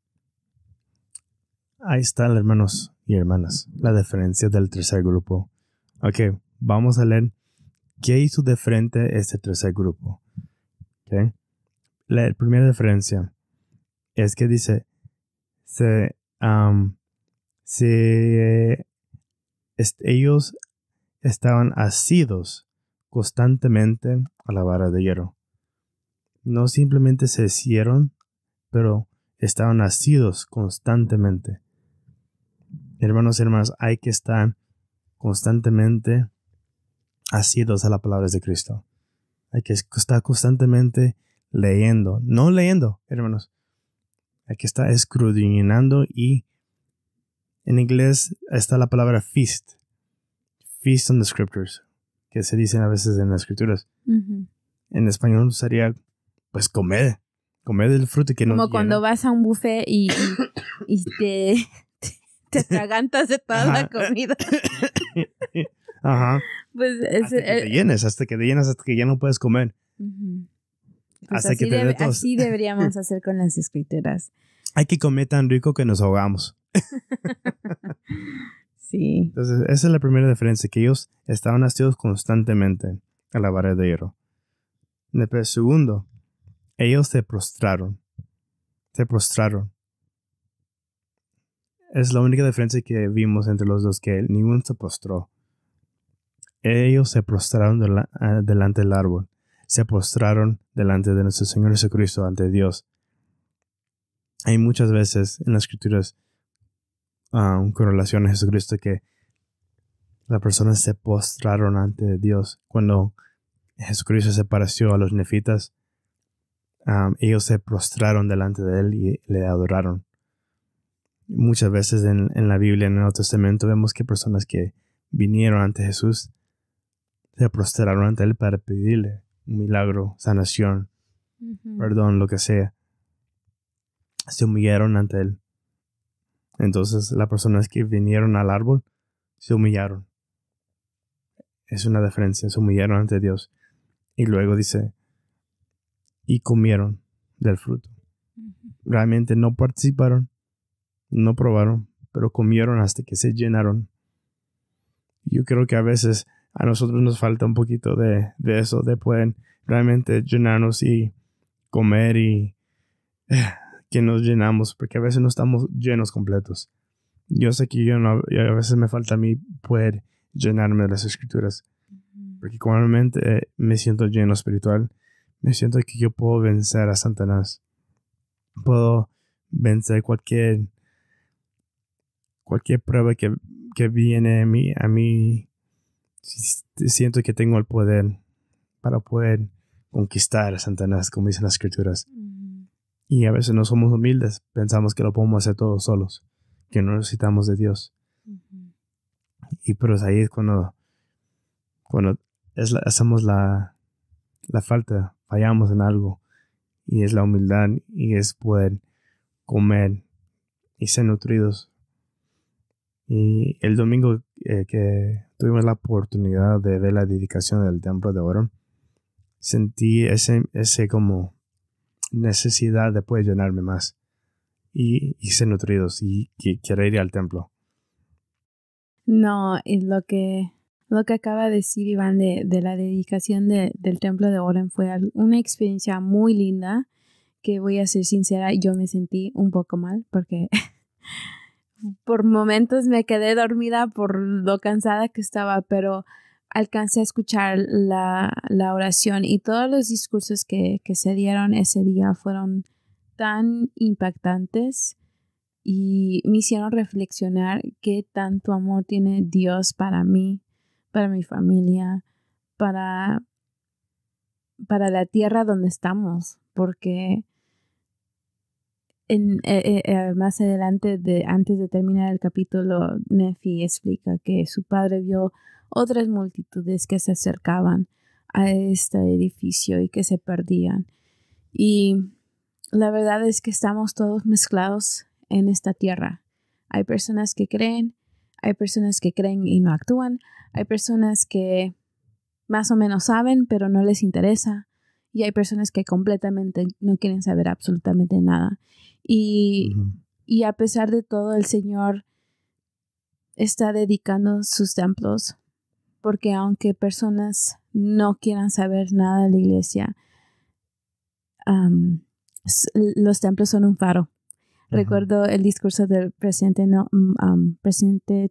Ahí están, hermanos y hermanas, la diferencia del tercer grupo. Ok, vamos a leer qué hizo de frente este tercer grupo. Ok. La primera diferencia es que dice, ellos estaban asidos constantemente a la vara de hierro. No simplemente se hicieron, pero estaban asidos constantemente. Hermanos y hermanas, hay que estar constantemente asidos a las palabras de Cristo. Hay que estar constantemente leyendo, no leyendo, hermanos. Hay que estar escudriñando y en inglés está la palabra feast. Feast on the scriptures, que se dicen a veces en las escrituras. Uh-huh. En español sería, pues, comer del fruto que no como llena. Cuando vas a un buffet y te atragantas de toda la comida. Ajá. Pues hasta que te llenas, hasta que ya no puedes comer. Uh-huh. Pues Hasta que te dé tos. así deberíamos hacer con las escrituras. Hay que comer tan rico que nos ahogamos. Sí. Entonces, esa es la primera diferencia, que ellos estaban asidos constantemente a la vara de hierro. Después, segundo, ellos se prostraron. Se prostraron. Es la única diferencia que vimos entre los dos, que ninguno se prostró. Ellos se prostraron delante del árbol. Se postraron delante de nuestro Señor Jesucristo, ante Dios. Hay muchas veces en las Escrituras con relación a Jesucristo que las personas se postraron ante Dios. Cuando Jesucristo se pareció a los nefitas, ellos se prostraron delante de Él y le adoraron. Muchas veces en la Biblia, en el Nuevo Testamento, vemos que personas que vinieron ante Jesús se prostraron ante Él para pedirle un milagro, sanación, perdón, lo que sea. Se humillaron ante Él. Entonces, las personas que vinieron al árbol se humillaron. Es una diferencia, se humillaron ante Dios. Y luego dice, y comieron del fruto. Realmente no participaron, no probaron, pero comieron hasta que se llenaron. Yo creo que a veces a nosotros nos falta un poquito de eso, de poder realmente llenarnos y comer y que nos llenamos, porque a veces no estamos llenos completos. Yo sé que a veces me falta a mí poder llenarme de las Escrituras, porque cuando me siento lleno espiritual, me siento que yo puedo vencer a Satanás. Puedo vencer cualquier prueba que viene a mí. Siento que tengo el poder para poder conquistar a Satanás, como dicen las Escrituras. Y a veces no somos humildes, pensamos que lo podemos hacer todos solos, que no necesitamos de Dios. Pero ahí es cuando hacemos la falta, fallamos en algo, y es la humildad, y es poder comer y ser nutridos. Y el domingo que tuvimos la oportunidad de ver la dedicación del templo de oro, sentí ese como necesidad de poder llenarme más y ser nutridos y querer ir al templo. No, y lo que acaba de decir Iván de la dedicación del templo de Orem fue una experiencia muy linda, que voy a ser sincera, yo me sentí un poco mal porque por momentos me quedé dormida por lo cansada que estaba, pero alcancé a escuchar la oración, y todos los discursos que se dieron ese día fueron tan impactantes y me hicieron reflexionar qué tanto amor tiene Dios para mí, para mi familia, para la tierra donde estamos, porque más adelante, antes de terminar el capítulo, Nefi explica que su padre vio otras multitudes que se acercaban a este edificio y que se perdían. Y la verdad es que estamos todos mezclados en esta tierra. Hay personas que creen, hay personas que creen y no actúan, hay personas que más o menos saben pero no les interesa, y hay personas que completamente no quieren saber absolutamente nada. Y a pesar de todo, el Señor está dedicando sus templos, porque aunque personas no quieran saber nada de la iglesia, los templos son un faro. Recuerdo el discurso del presidente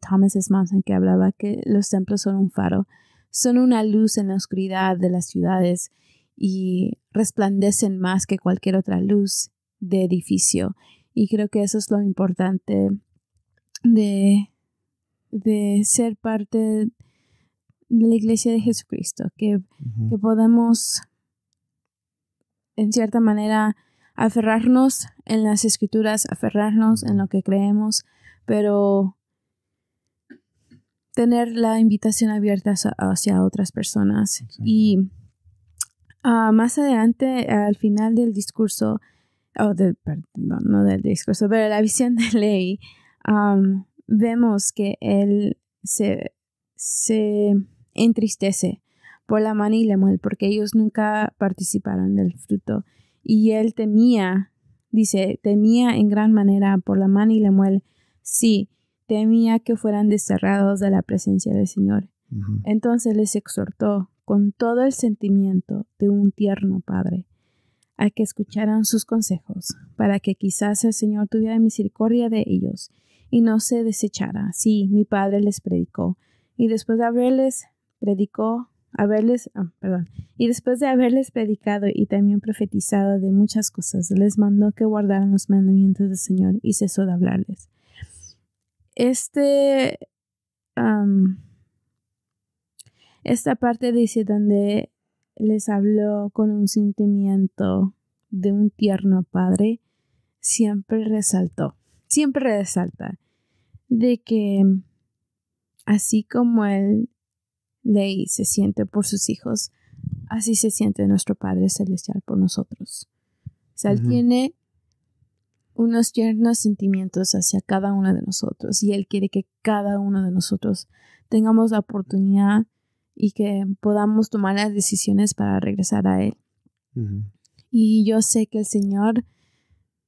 Thomas S. Monson, que hablaba que los templos son un faro, son una luz en la oscuridad de las ciudades y resplandecen más que cualquier otra luz de edificio. Y creo que eso es lo importante de ser parte de la iglesia de Jesucristo, que podemos en cierta manera aferrarnos en las Escrituras, aferrarnos en lo que creemos, pero tener la invitación abierta hacia otras personas. Sí. Y más adelante, al final del discurso, no del discurso, pero la visión de Levi, vemos que él se entristece por Lamán y Lemuel, porque ellos nunca participaron del fruto. Y él temía en gran manera por Lamán y Lemuel. Sí, temía que fueran desterrados de la presencia del Señor. Entonces les exhortó con todo el sentimiento de un tierno padre a que escucharan sus consejos, para que quizás el Señor tuviera misericordia de ellos y no se desechara. Sí, mi padre les predicó, y después de haberles predicado y también profetizado de muchas cosas, les mandó que guardaran los mandamientos del Señor y cesó de hablarles. Esta parte dice donde les habló con un sentimiento de un tierno padre, siempre resalta de que así como él se siente por sus hijos, así se siente nuestro Padre Celestial por nosotros. O sea, Él tiene unos tiernos sentimientos hacia cada uno de nosotros y Él quiere que cada uno de nosotros tengamos la oportunidad y que podamos tomar las decisiones para regresar a Él. Y yo sé que el Señor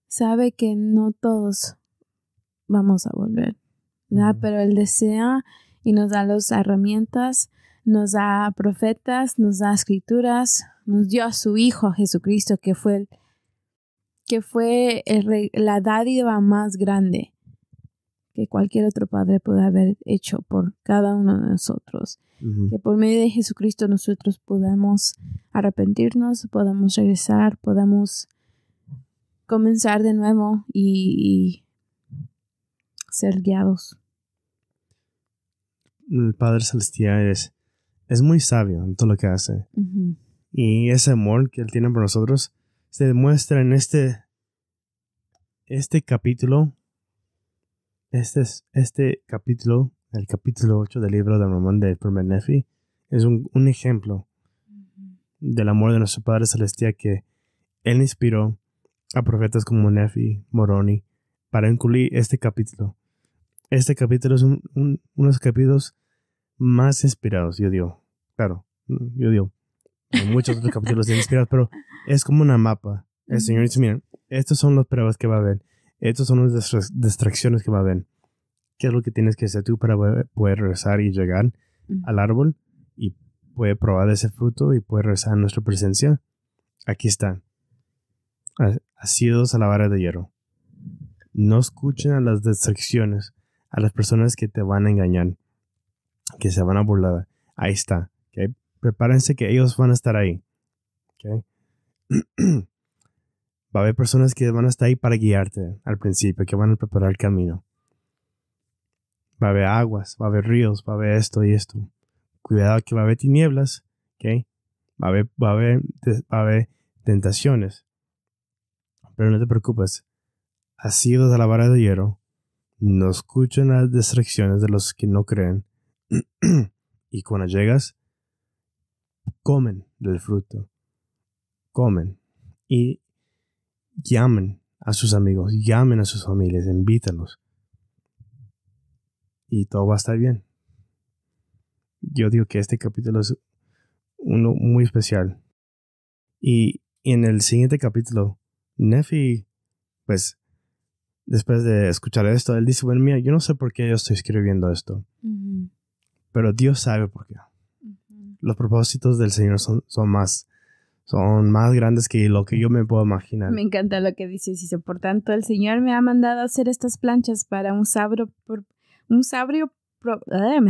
sabe que no todos vamos a volver, ¿verdad? Pero Él desea y nos da las herramientas, nos da profetas, nos da escrituras, nos dio a su Hijo Jesucristo, que fue la dádiva más grande que cualquier otro padre puede haber hecho por cada uno de nosotros. Que por medio de Jesucristo nosotros podemos arrepentirnos, podemos regresar, podemos comenzar de nuevo y ser guiados. El Padre Celestial es muy sabio en todo lo que hace. Y ese amor que Él tiene por nosotros se demuestra en este capítulo. Este capítulo, el capítulo 8 del libro de Mormón del primer Nefi, es un ejemplo del amor de nuestro Padre Celestial, que Él inspiró a profetas como Nefi, Moroni, para incluir este capítulo. Este capítulo es uno de los capítulos más inspirados, yo digo. Claro, hay muchos otros capítulos inspirados, pero es como una mapa. El Señor dice, miren, estas son las pruebas que va a haber. Estas son las distracciones que va a haber. ¿Qué es lo que tienes que hacer tú para poder regresar y llegar al árbol y poder probar ese fruto y poder regresar a nuestra presencia? Aquí está. Asidos a la vara de hierro. No escuchen a las distracciones, a las personas que te van a engañar, que se van a burlar. Ahí está. ¿Okay? Prepárense que ellos van a estar ahí. ¿Okay? Va a haber personas que van a estar ahí para guiarte al principio, que van a preparar el camino. Va a haber aguas, va a haber ríos, va a haber esto y esto. Cuidado que va a haber tinieblas. ¿Okay? Va a haber tentaciones. Pero no te preocupes. Asidos a la vara de hierro, no escuchen las distracciones de los que no creen. Y cuando llegas, comen del fruto. Comen. Y llamen a sus amigos, llamen a sus familias, invítalos. Y todo va a estar bien. Yo digo que este capítulo es uno muy especial. Y en el siguiente capítulo, Nefi, pues, después de escuchar esto, él dice, bueno, mira, yo no sé por qué yo estoy escribiendo esto. Pero Dios sabe por qué. Los propósitos del Señor son más grandes que lo que yo me puedo imaginar. Me encanta lo que dices. Dice, por tanto, el Señor me ha mandado a hacer estas planchas para me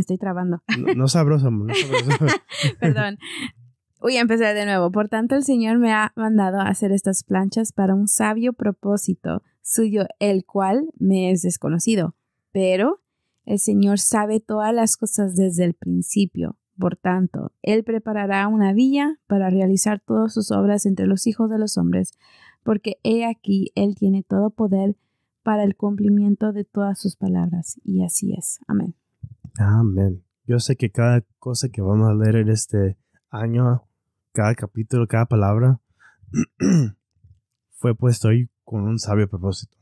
estoy trabando. No sabroso, amor, no sabroso. Perdón. Voy a empezar de nuevo. Por tanto, el Señor me ha mandado a hacer estas planchas para un sabio propósito suyo, el cual me es desconocido. Pero el Señor sabe todas las cosas desde el principio. Por tanto, Él preparará una villa para realizar todas sus obras entre los hijos de los hombres, porque he aquí, Él tiene todo poder para el cumplimiento de todas sus palabras. Y así es. Amén. Amén. Yo sé que cada cosa que vamos a leer en este año, cada capítulo, cada palabra, fue puesto ahí con un sabio propósito.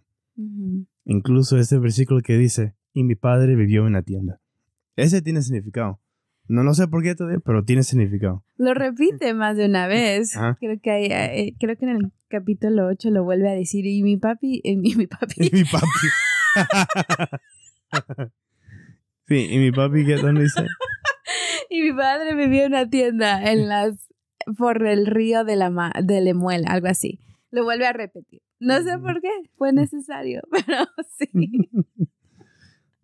Incluso este versículo que dice, y mi padre vivió en la tienda. Ese tiene significado. No sé por qué todavía, pero tiene significado. Lo repite más de una vez. Creo que en el capítulo 8 lo vuelve a decir. Y mi papi. Y mi papi. Sí, y mi papi, ¿qué dónde dice? Y mi padre vivió en una tienda por el río de Lemuel, algo así. Lo vuelve a repetir. No sé por qué, fue necesario, pero sí.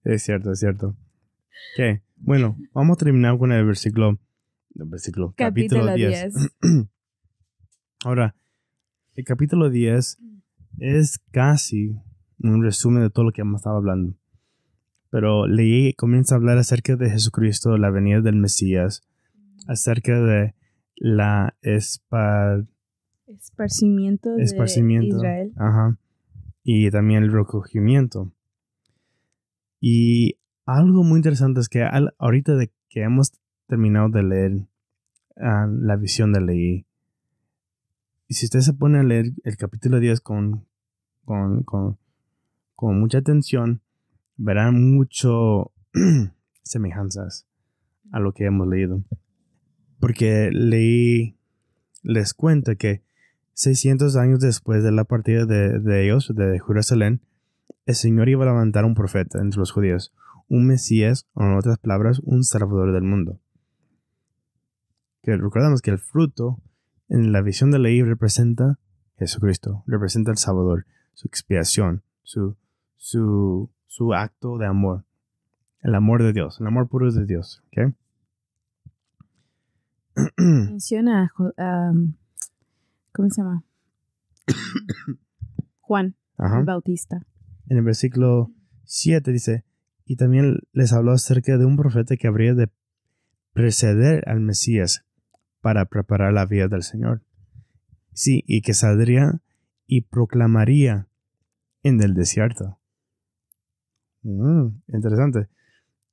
Es cierto, es cierto. Ok, bueno, vamos a terminar con el capítulo 10. Ahora, el capítulo 10 es casi un resumen de todo lo que hemos estado hablando. Pero leí, comienza a hablar acerca de Jesucristo, la venida del Mesías, acerca de la esparcimiento de Israel. Ajá, y también el recogimiento. Y algo muy interesante es que ahorita de que hemos terminado de leer la visión de Leí, y si usted se pone a leer el capítulo 10 con mucha atención, verán mucho semejanzas a lo que hemos leído. Porque Leí les cuenta que 600 años después de la partida de ellos, de Jerusalén, el Señor iba a levantar un profeta entre los judíos, un Mesías, o en otras palabras, un Salvador del mundo. Que recordamos que el fruto en la visión de Leí representa Jesucristo, representa el Salvador, su expiación, su acto de amor, el amor de Dios, el amor puro de Dios. ¿Okay? Menciona ¿cómo se llama? Juan, el Bautista. En el versículo 7 dice, y también les habló acerca de un profeta que habría de preceder al Mesías para preparar la vía del Señor. Sí, y que saldría y proclamaría en el desierto. Interesante.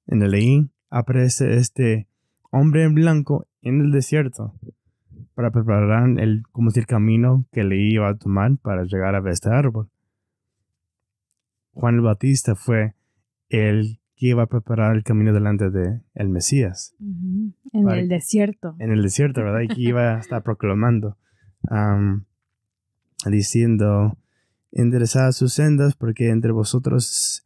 En el Leí aparece este hombre en blanco en el desierto para preparar el camino que Leí iba a tomar para llegar a este árbol. Juan el Bautista fue el que iba a preparar el camino delante de el Mesías. En el desierto. En el desierto, ¿verdad? Y que iba a estar proclamando, diciendo, enderezad sus sendas porque entre vosotros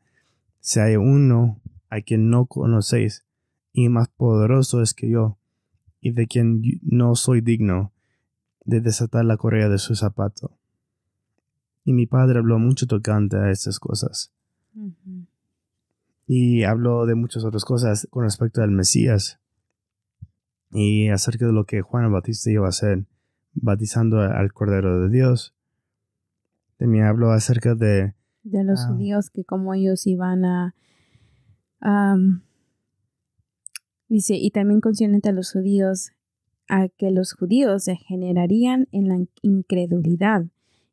si hay uno a quien no conocéis y más poderoso es que yo y de quien no soy digno de desatar la correa de su zapato. Y mi padre habló mucho tocante a estas cosas. Y habló de muchas otras cosas con respecto al Mesías y acerca de lo que Juan el Bautista iba a hacer, bautizando al Cordero de Dios. También habló acerca de los judíos, que como ellos iban a dice, y también consciente a los judíos, a que los judíos degenerarían en la incredulidad,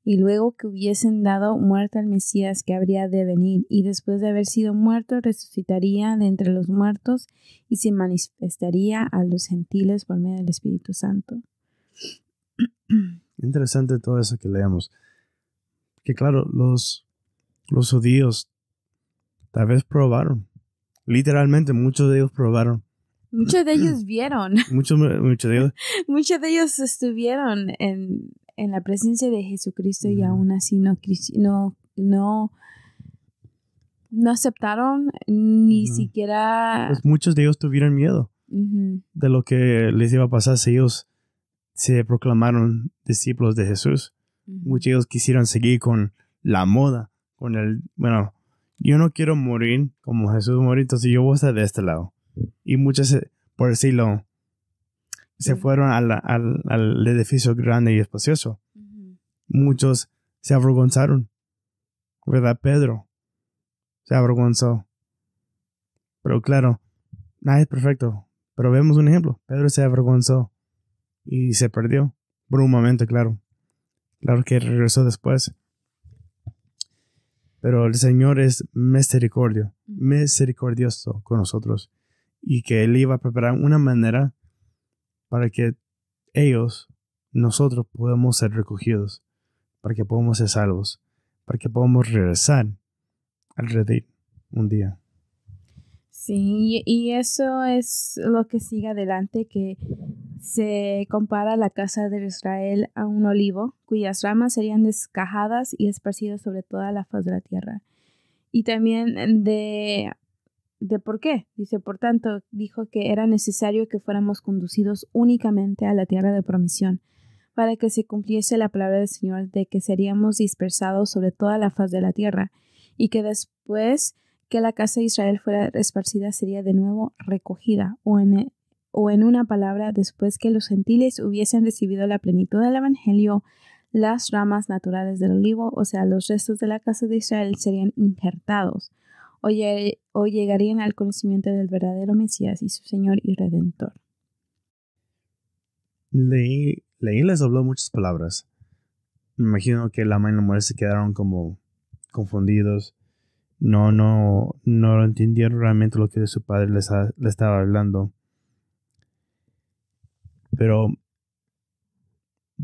y luego que hubiesen dado muerte al Mesías que habría de venir, y después de haber sido muerto, resucitaría de entre los muertos y se manifestaría a los gentiles por medio del Espíritu Santo. Interesante todo eso que leemos. Que claro, los judíos tal vez probaron. Literalmente, muchos de ellos probaron. Muchos de ellos vieron. Muchos de ellos. Muchos de ellos estuvieron en la presencia de Jesucristo y aún así no aceptaron ni siquiera. Pues muchos de ellos tuvieron miedo de lo que les iba a pasar si ellos se proclamaron discípulos de Jesús. Muchos de ellos quisieron seguir con la moda, yo no quiero morir como Jesús murió, entonces yo voy a estar de este lado. Y muchos, por decirlo, se fueron al edificio grande y espacioso. Muchos se avergonzaron, ¿verdad? Pedro se avergonzó. Pero claro, nadie es perfecto. Pero vemos un ejemplo. Pedro se avergonzó y se perdió por un momento, claro. Claro que regresó después. Pero el Señor es misericordioso con nosotros. Y que Él iba a preparar una manera para que nosotros podamos ser recogidos, para que podamos ser salvos, para que podamos regresar al redil un día. Sí, y eso es lo que sigue adelante, que se compara la casa de Israel a un olivo, cuyas ramas serían descajadas y esparcidas sobre toda la faz de la tierra. Y también de por qué. Dice, por tanto, dijo que era necesario que fuéramos conducidos únicamente a la tierra de promisión, para que se cumpliese la palabra del Señor de que seríamos dispersados sobre toda la faz de la tierra, y que después que la casa de Israel fuera esparcida sería de nuevo recogida, o en una palabra, después que los gentiles hubiesen recibido la plenitud del Evangelio, las ramas naturales del olivo, o sea, los restos de la casa de Israel, serían injertados, o llegarían al conocimiento del verdadero Mesías y su Señor y Redentor. Leí les habló muchas palabras. Me imagino que la madre y la mujer se quedaron como confundidos. No entendieron realmente lo que su padre les estaba hablando. Pero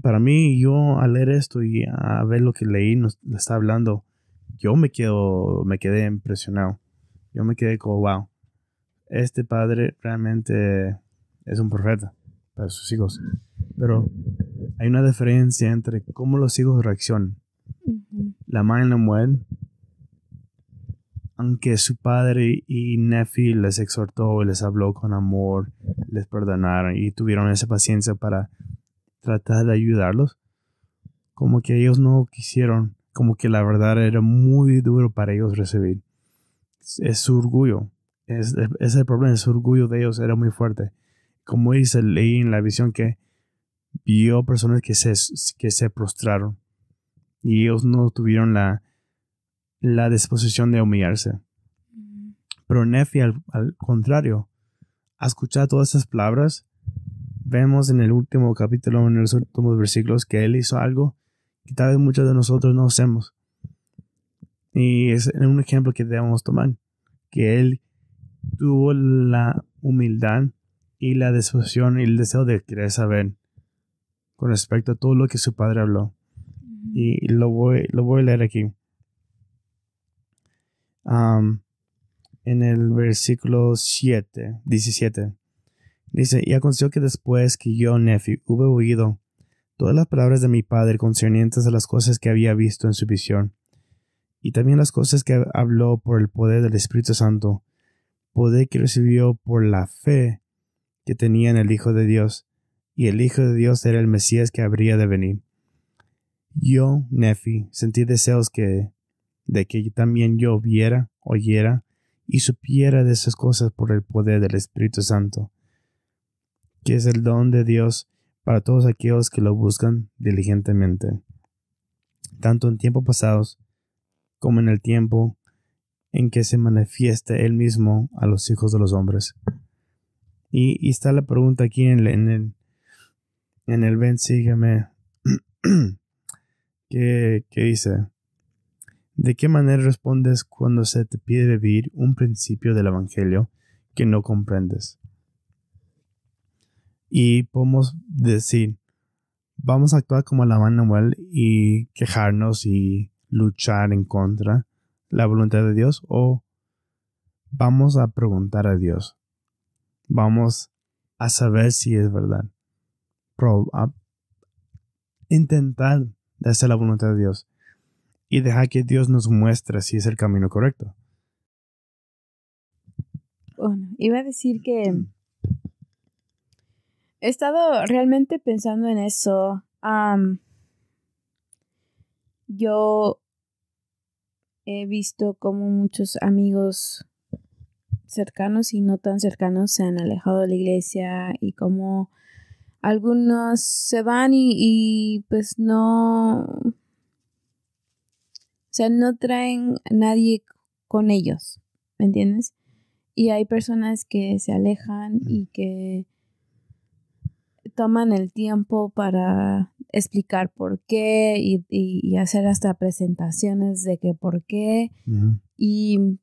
para mí, yo al leer esto y a ver lo que leí le está hablando, yo me quedé impresionado. Yo me quedé como, wow, este padre realmente es un profeta para sus hijos. Pero hay una diferencia entre cómo los hijos reaccionan. Uh-huh. La madre y la mujer, aunque su padre y Nefi les exhortó y les habló con amor, les perdonaron y tuvieron esa paciencia para tratar de ayudarlos, como que ellos no quisieron, como que la verdad era muy duro para ellos recibir. Es su orgullo, es el problema, su orgullo de ellos era muy fuerte. Como dice, leí en la visión que vio personas que se prostraron y ellos no tuvieron la disposición de humillarse. Uh-huh. Pero Nefi, al contrario, a escuchar todas esas palabras, vemos en el último capítulo, en los últimos versículos, que él hizo algo que tal vez muchos de nosotros no hacemos. Y es un ejemplo que debemos tomar, que él tuvo la humildad y la disposición y el deseo de querer saber con respecto a todo lo que su padre habló. Uh-huh. Y lo voy a leer aquí. En el versículo 17. Dice, y aconteció que después que yo, Nefi, hube oído todas las palabras de mi padre concernientes a las cosas que había visto en su visión, y también las cosas que habló por el poder del Espíritu Santo, poder que recibió por la fe que tenía en el Hijo de Dios, y el Hijo de Dios era el Mesías que habría de venir. Yo, Nefi, sentí deseos de que también yo viera, oyera y supiera de esas cosas por el poder del Espíritu Santo, que es el don de Dios para todos aquellos que lo buscan diligentemente, tanto en tiempos pasados como en el tiempo en que se manifieste Él mismo a los hijos de los hombres. Y está la pregunta aquí en el ven, sígueme, que dice, ¿de qué manera respondes cuando se te pide vivir un principio del Evangelio que no comprendes? Y podemos decir, vamos a actuar como la Manuel y quejarnos y luchar en contra la voluntad de Dios, o vamos a preguntar a Dios, vamos a saber si es verdad, a intentar de hacer la voluntad de Dios y dejar que Dios nos muestre si es el camino correcto. Bueno, iba a decir que he estado realmente pensando en eso. Yo he visto cómo muchos amigos cercanos y no tan cercanos se han alejado de la iglesia, y cómo algunos se van y pues no, o sea, no traen a nadie con ellos, ¿me entiendes? Y hay personas que se alejan y que toman el tiempo para explicar por qué y hacer hasta presentaciones de que por qué. Uh-huh. Y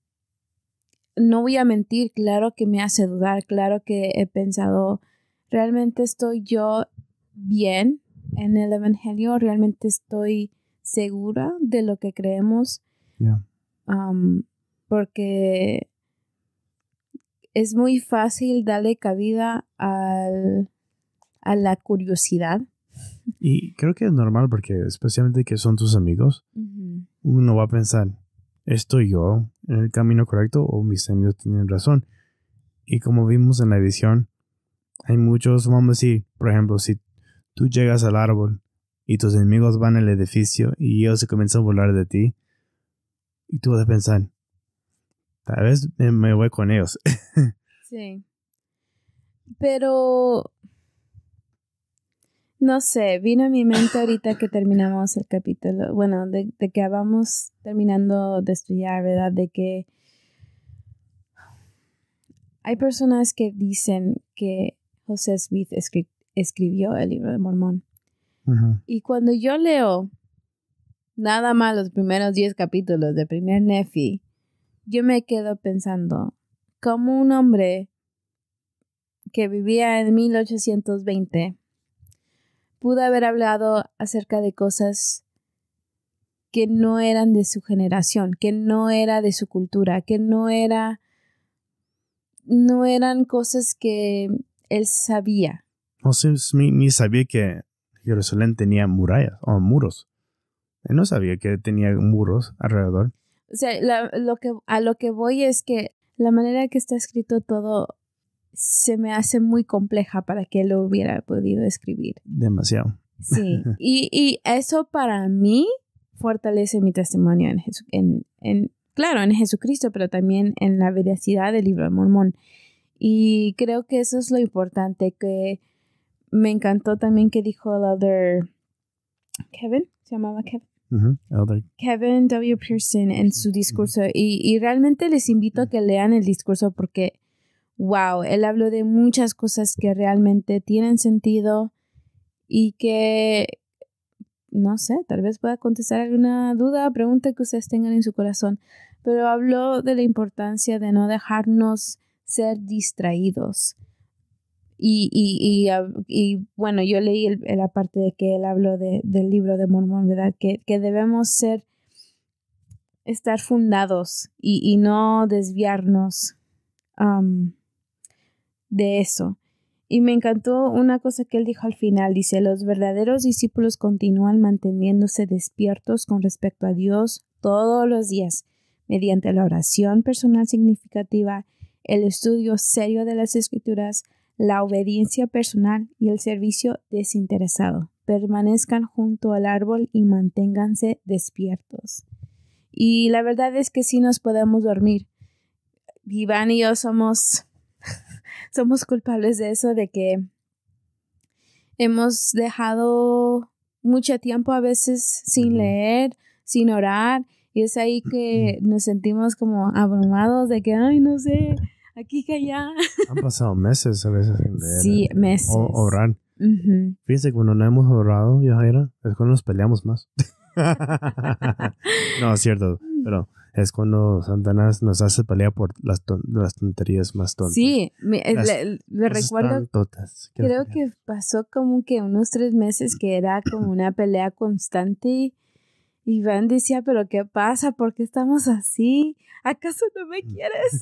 no voy a mentir, claro que me hace dudar, claro que he pensado, ¿realmente estoy yo bien en el Evangelio? ¿Realmente estoy segura de lo que creemos? Yeah. Porque es muy fácil darle cabida a la curiosidad. Y creo que es normal porque especialmente que son tus amigos, Uh-huh. uno va a pensar, ¿estoy yo en el camino correcto o mis amigos tienen razón? Y como vimos en la edición, hay muchos, vamos a decir, por ejemplo, si tú llegas al árbol y tus enemigos van al edificio y ellos se comienzan a burlar de ti. Y tú vas a pensar, tal vez me voy con ellos. Sí. Pero, no sé, vino a mi mente ahorita que terminamos el capítulo, bueno, de que vamos terminando de estudiar, ¿verdad? De que hay personas que dicen que José Smith escribió el libro de Mormón. Uh-huh. Y cuando yo leo nada más los primeros 10 capítulos de Primer Nefi, yo me quedo pensando, como un hombre que vivía en 1820 pudo haber hablado acerca de cosas que no eran de su generación, que no era de su cultura, que no eran cosas que él sabía. José Smith ni sabía que Jerusalén tenía murallas o muros. Él no sabía que tenía muros alrededor. O sea, a lo que voy es que la manera que está escrito todo se me hace muy compleja para que él lo hubiera podido escribir. Demasiado. Sí, y eso para mí fortalece mi testimonio claro, en Jesucristo, pero también en la veracidad del libro de Mormón. Y creo que eso es lo importante, que me encantó también que dijo el elder Kevin, ¿se llamaba Kevin? Uh-huh. Elder. Kevin W. Pearson en su discurso. Y realmente les invito a que lean el discurso porque, wow, él habló de muchas cosas que realmente tienen sentido y que, no sé, tal vez pueda contestar alguna duda o pregunta que ustedes tengan en su corazón. Pero habló de la importancia de no dejarnos ser distraídos. Y bueno, yo leí la parte de que él habló del libro de Mormón, ¿verdad? Que debemos estar fundados y no desviarnos de eso. Y me encantó una cosa que él dijo al final. Dice, los verdaderos discípulos continúan manteniéndose despiertos con respecto a Dios todos los días, mediante la oración personal significativa, el estudio serio de las Escrituras, la obediencia personal y el servicio desinteresado. Permanezcan junto al árbol y manténganse despiertos. Y la verdad es que sí nos podemos dormir. Iván y yo somos culpables de eso, de que hemos dejado mucho tiempo a veces sin leer, sin orar, y es ahí que nos sentimos como abrumados de que, ay, no sé, aquí que allá. Han pasado meses a veces sin leer. Sí, meses. O orar. Uh-huh. Fíjense, cuando no hemos orado, Yajaira, es cuando nos peleamos más. No, es cierto, pero es cuando Satanás nos hace pelear por las tonterías más tontas. Sí, le recuerdo, tontas. creo que pasó como que unos 3 meses que era como una pelea constante. Y Iván decía, ¿pero qué pasa? ¿Por qué estamos así? ¿Acaso no me quieres?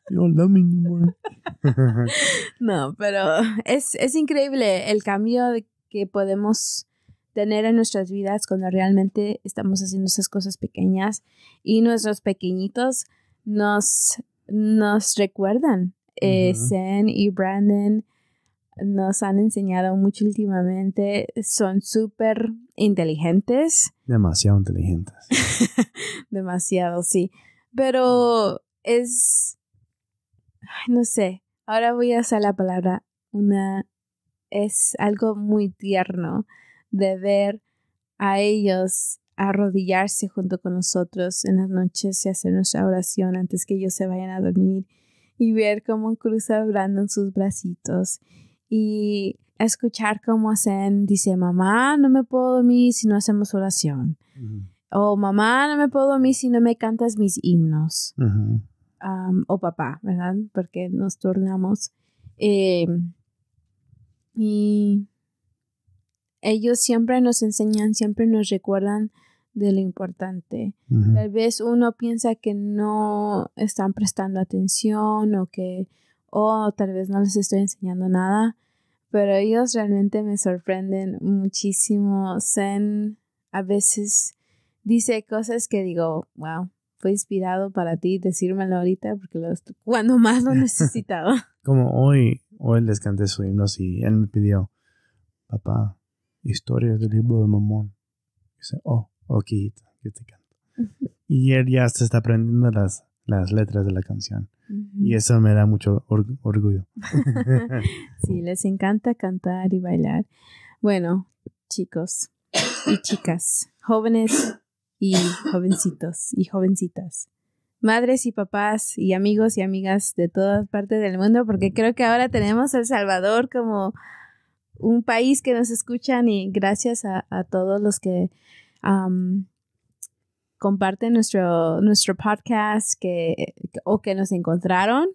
You don't love me anymore. No, pero es increíble el cambio que podemos tener en nuestras vidas cuando realmente estamos haciendo esas cosas pequeñas y nuestros pequeñitos nos recuerdan. Sen y Brandon nos han enseñado mucho últimamente. Son súper inteligentes. Demasiado inteligentes. Demasiado, sí. Pero no sé, ahora voy a usar la palabra, es algo muy tierno de ver a ellos arrodillarse junto con nosotros en las noches y hacer nuestra oración antes que ellos se vayan a dormir y ver cómo cruza Brandon sus bracitos y escuchar cómo dice, mamá, no me puedo dormir si no hacemos oración. Uh-huh. O mamá, no me puedo dormir si no me cantas mis himnos. Uh-huh. O papá, ¿verdad? Porque nos turnamos. Y ellos siempre nos enseñan, siempre nos recuerdan de lo importante. Uh-huh. Tal vez uno piensa que no están prestando atención o que, tal vez no les estoy enseñando nada, pero ellos realmente me sorprenden muchísimo. Zen a veces dice cosas que digo, wow, fue inspirado para ti decírmelo ahorita porque cuando más lo necesitaba. Como hoy les canté su himno y él me pidió, papá, Historias del libro de Mormón. Dice, ok, yo te canto. Y él ya se está aprendiendo las letras de la canción. Y eso me da mucho orgullo. Sí, les encanta cantar y bailar. Bueno, chicos y chicas, jóvenes y jovencitos y jovencitas, madres y papás y amigos y amigas de todas partes del mundo, porque creo que ahora tenemos El Salvador como un país que nos escuchan, y gracias a todos los que comparten nuestro podcast o que nos encontraron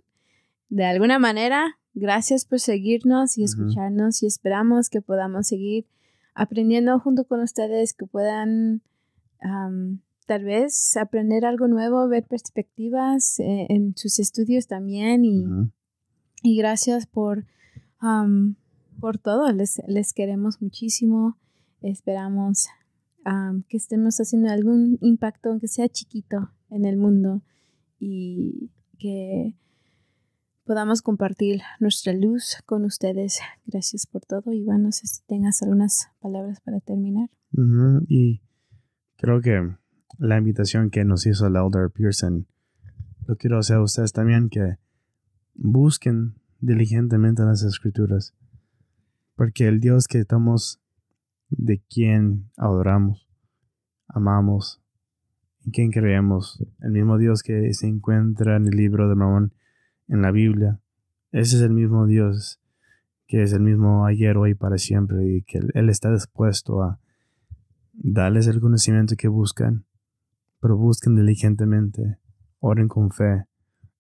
de alguna manera. Gracias por seguirnos y escucharnos, y esperamos que podamos seguir aprendiendo junto con ustedes, que puedan tal vez aprender algo nuevo, ver perspectivas en sus estudios también, y gracias por todo. Les queremos muchísimo. Esperamos que estemos haciendo algún impacto, aunque sea chiquito, en el mundo, y que podamos compartir nuestra luz con ustedes. Gracias por todo. Iván, no sé si tengas algunas palabras para terminar. Y creo que la invitación que nos hizo el Elder Pearson, lo quiero hacer a ustedes también, que busquen diligentemente las Escrituras, porque el Dios que estamos, de quien adoramos, amamos, en quien creemos, el mismo Dios que se encuentra en el libro de Mormón, en la Biblia, ese es el mismo Dios que es el mismo ayer, hoy, para siempre, y que Él está dispuesto a darles el conocimiento que buscan, pero busquen diligentemente, oren con fe,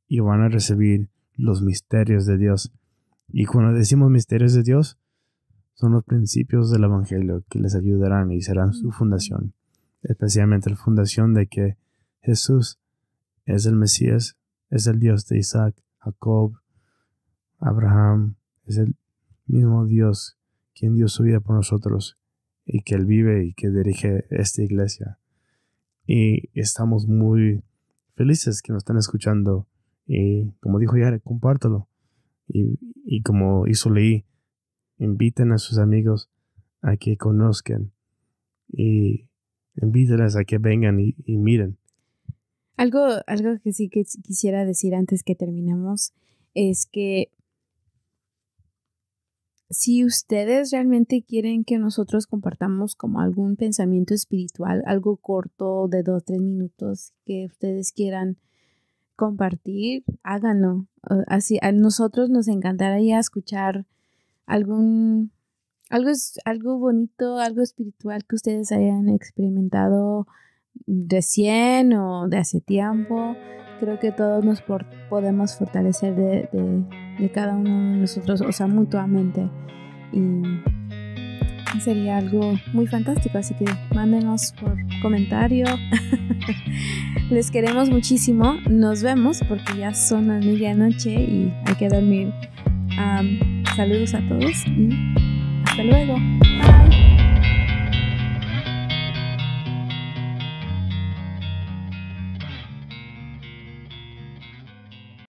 y van a recibir los misterios de Dios. Y cuando decimos misterios de Dios, son los principios del Evangelio que les ayudarán y serán su fundación, especialmente la fundación de que Jesús es el Mesías, es el Dios de Isaac, Jacob, Abraham, es el mismo Dios quien dio su vida por nosotros, y que Él vive y que dirige esta iglesia. Y estamos muy felices que nos están escuchando, y como dijo Yare, compártelo, y como hizo Leí, inviten a sus amigos a que conozcan, y invítenles a que vengan y miren. Algo que sí que quisiera decir antes que terminemos es que si ustedes realmente quieren que nosotros compartamos como algún pensamiento espiritual, algo corto de 2-3 minutos que ustedes quieran compartir, háganlo. Así, a nosotros nos encantaría escuchar algo bonito, algo espiritual que ustedes hayan experimentado recién o de hace tiempo. Creo que todos nos podemos fortalecer de cada uno de nosotros, o sea, mutuamente, y sería algo muy fantástico. Así que mándenos por comentario. Les queremos muchísimo. Nos vemos porque ya son las 12:00 y hay que dormir. Saludos a todos y hasta luego. Bye.